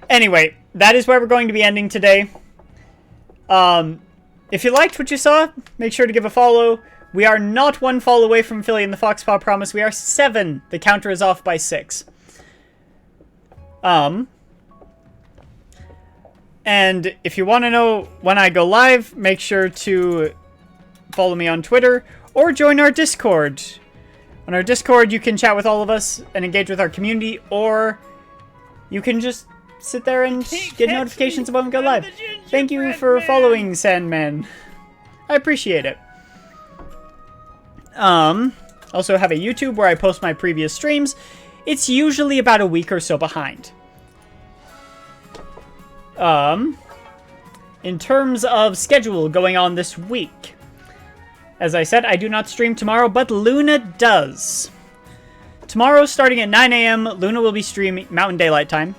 Anyway, that is where we're going to be ending today. If you liked what you saw, make sure to give a follow. We are not 1 fall away from affiliating the Foxpaw Promise. We are 7. The counter is off by 6. And if you want to know when I go live, make sure to follow me on Twitter, or join our Discord. On our Discord, you can chat with all of us and engage with our community, or you can just sit there and get notifications when we go live. Thank you for following, Sandman. I appreciate it. Also have a YouTube where I post my previous streams. It's usually about a week or so behind. In terms of schedule going on this week, as I said, I do not stream tomorrow, but Luna does. Tomorrow, starting at 9 a.m., Luna will be streaming Mountain Daylight Time.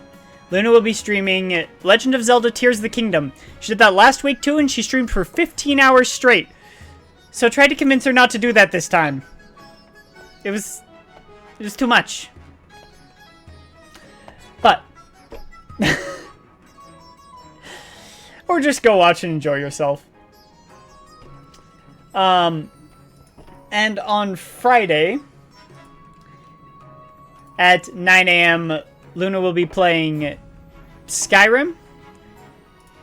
Luna will be streaming Legend of Zelda Tears of the Kingdom. She did that last week too, and she streamed for 15 hours straight. So try to convince her not to do that this time. It was too much. But or just go watch and enjoy yourself. And on Friday at 9 a.m., Luna will be playing Skyrim.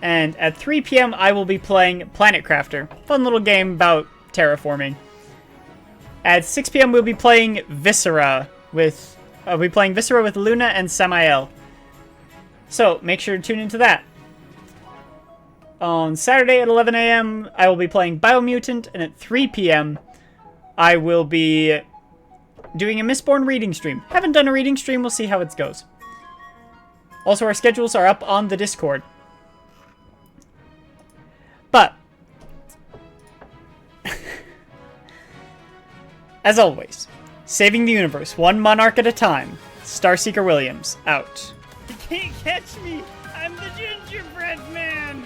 And at 3 p.m., I will be playing Planet Crafter. Fun little game about terraforming. At 6 p.m., we'll be playing Viscera with... we'll be playing Viscera with Luna and Samael. So, make sure to tune into that. On Saturday at 11 a.m., I will be playing Biomutant, and at 3 p.m., I will be doing a Mistborn reading stream. Haven't done a reading stream, we'll see how it goes. Also, our schedules are up on the Discord. But, as always, saving the universe one monarch at a time. Starseeker Williams, out. You can't catch me! I'm the gingerbread man!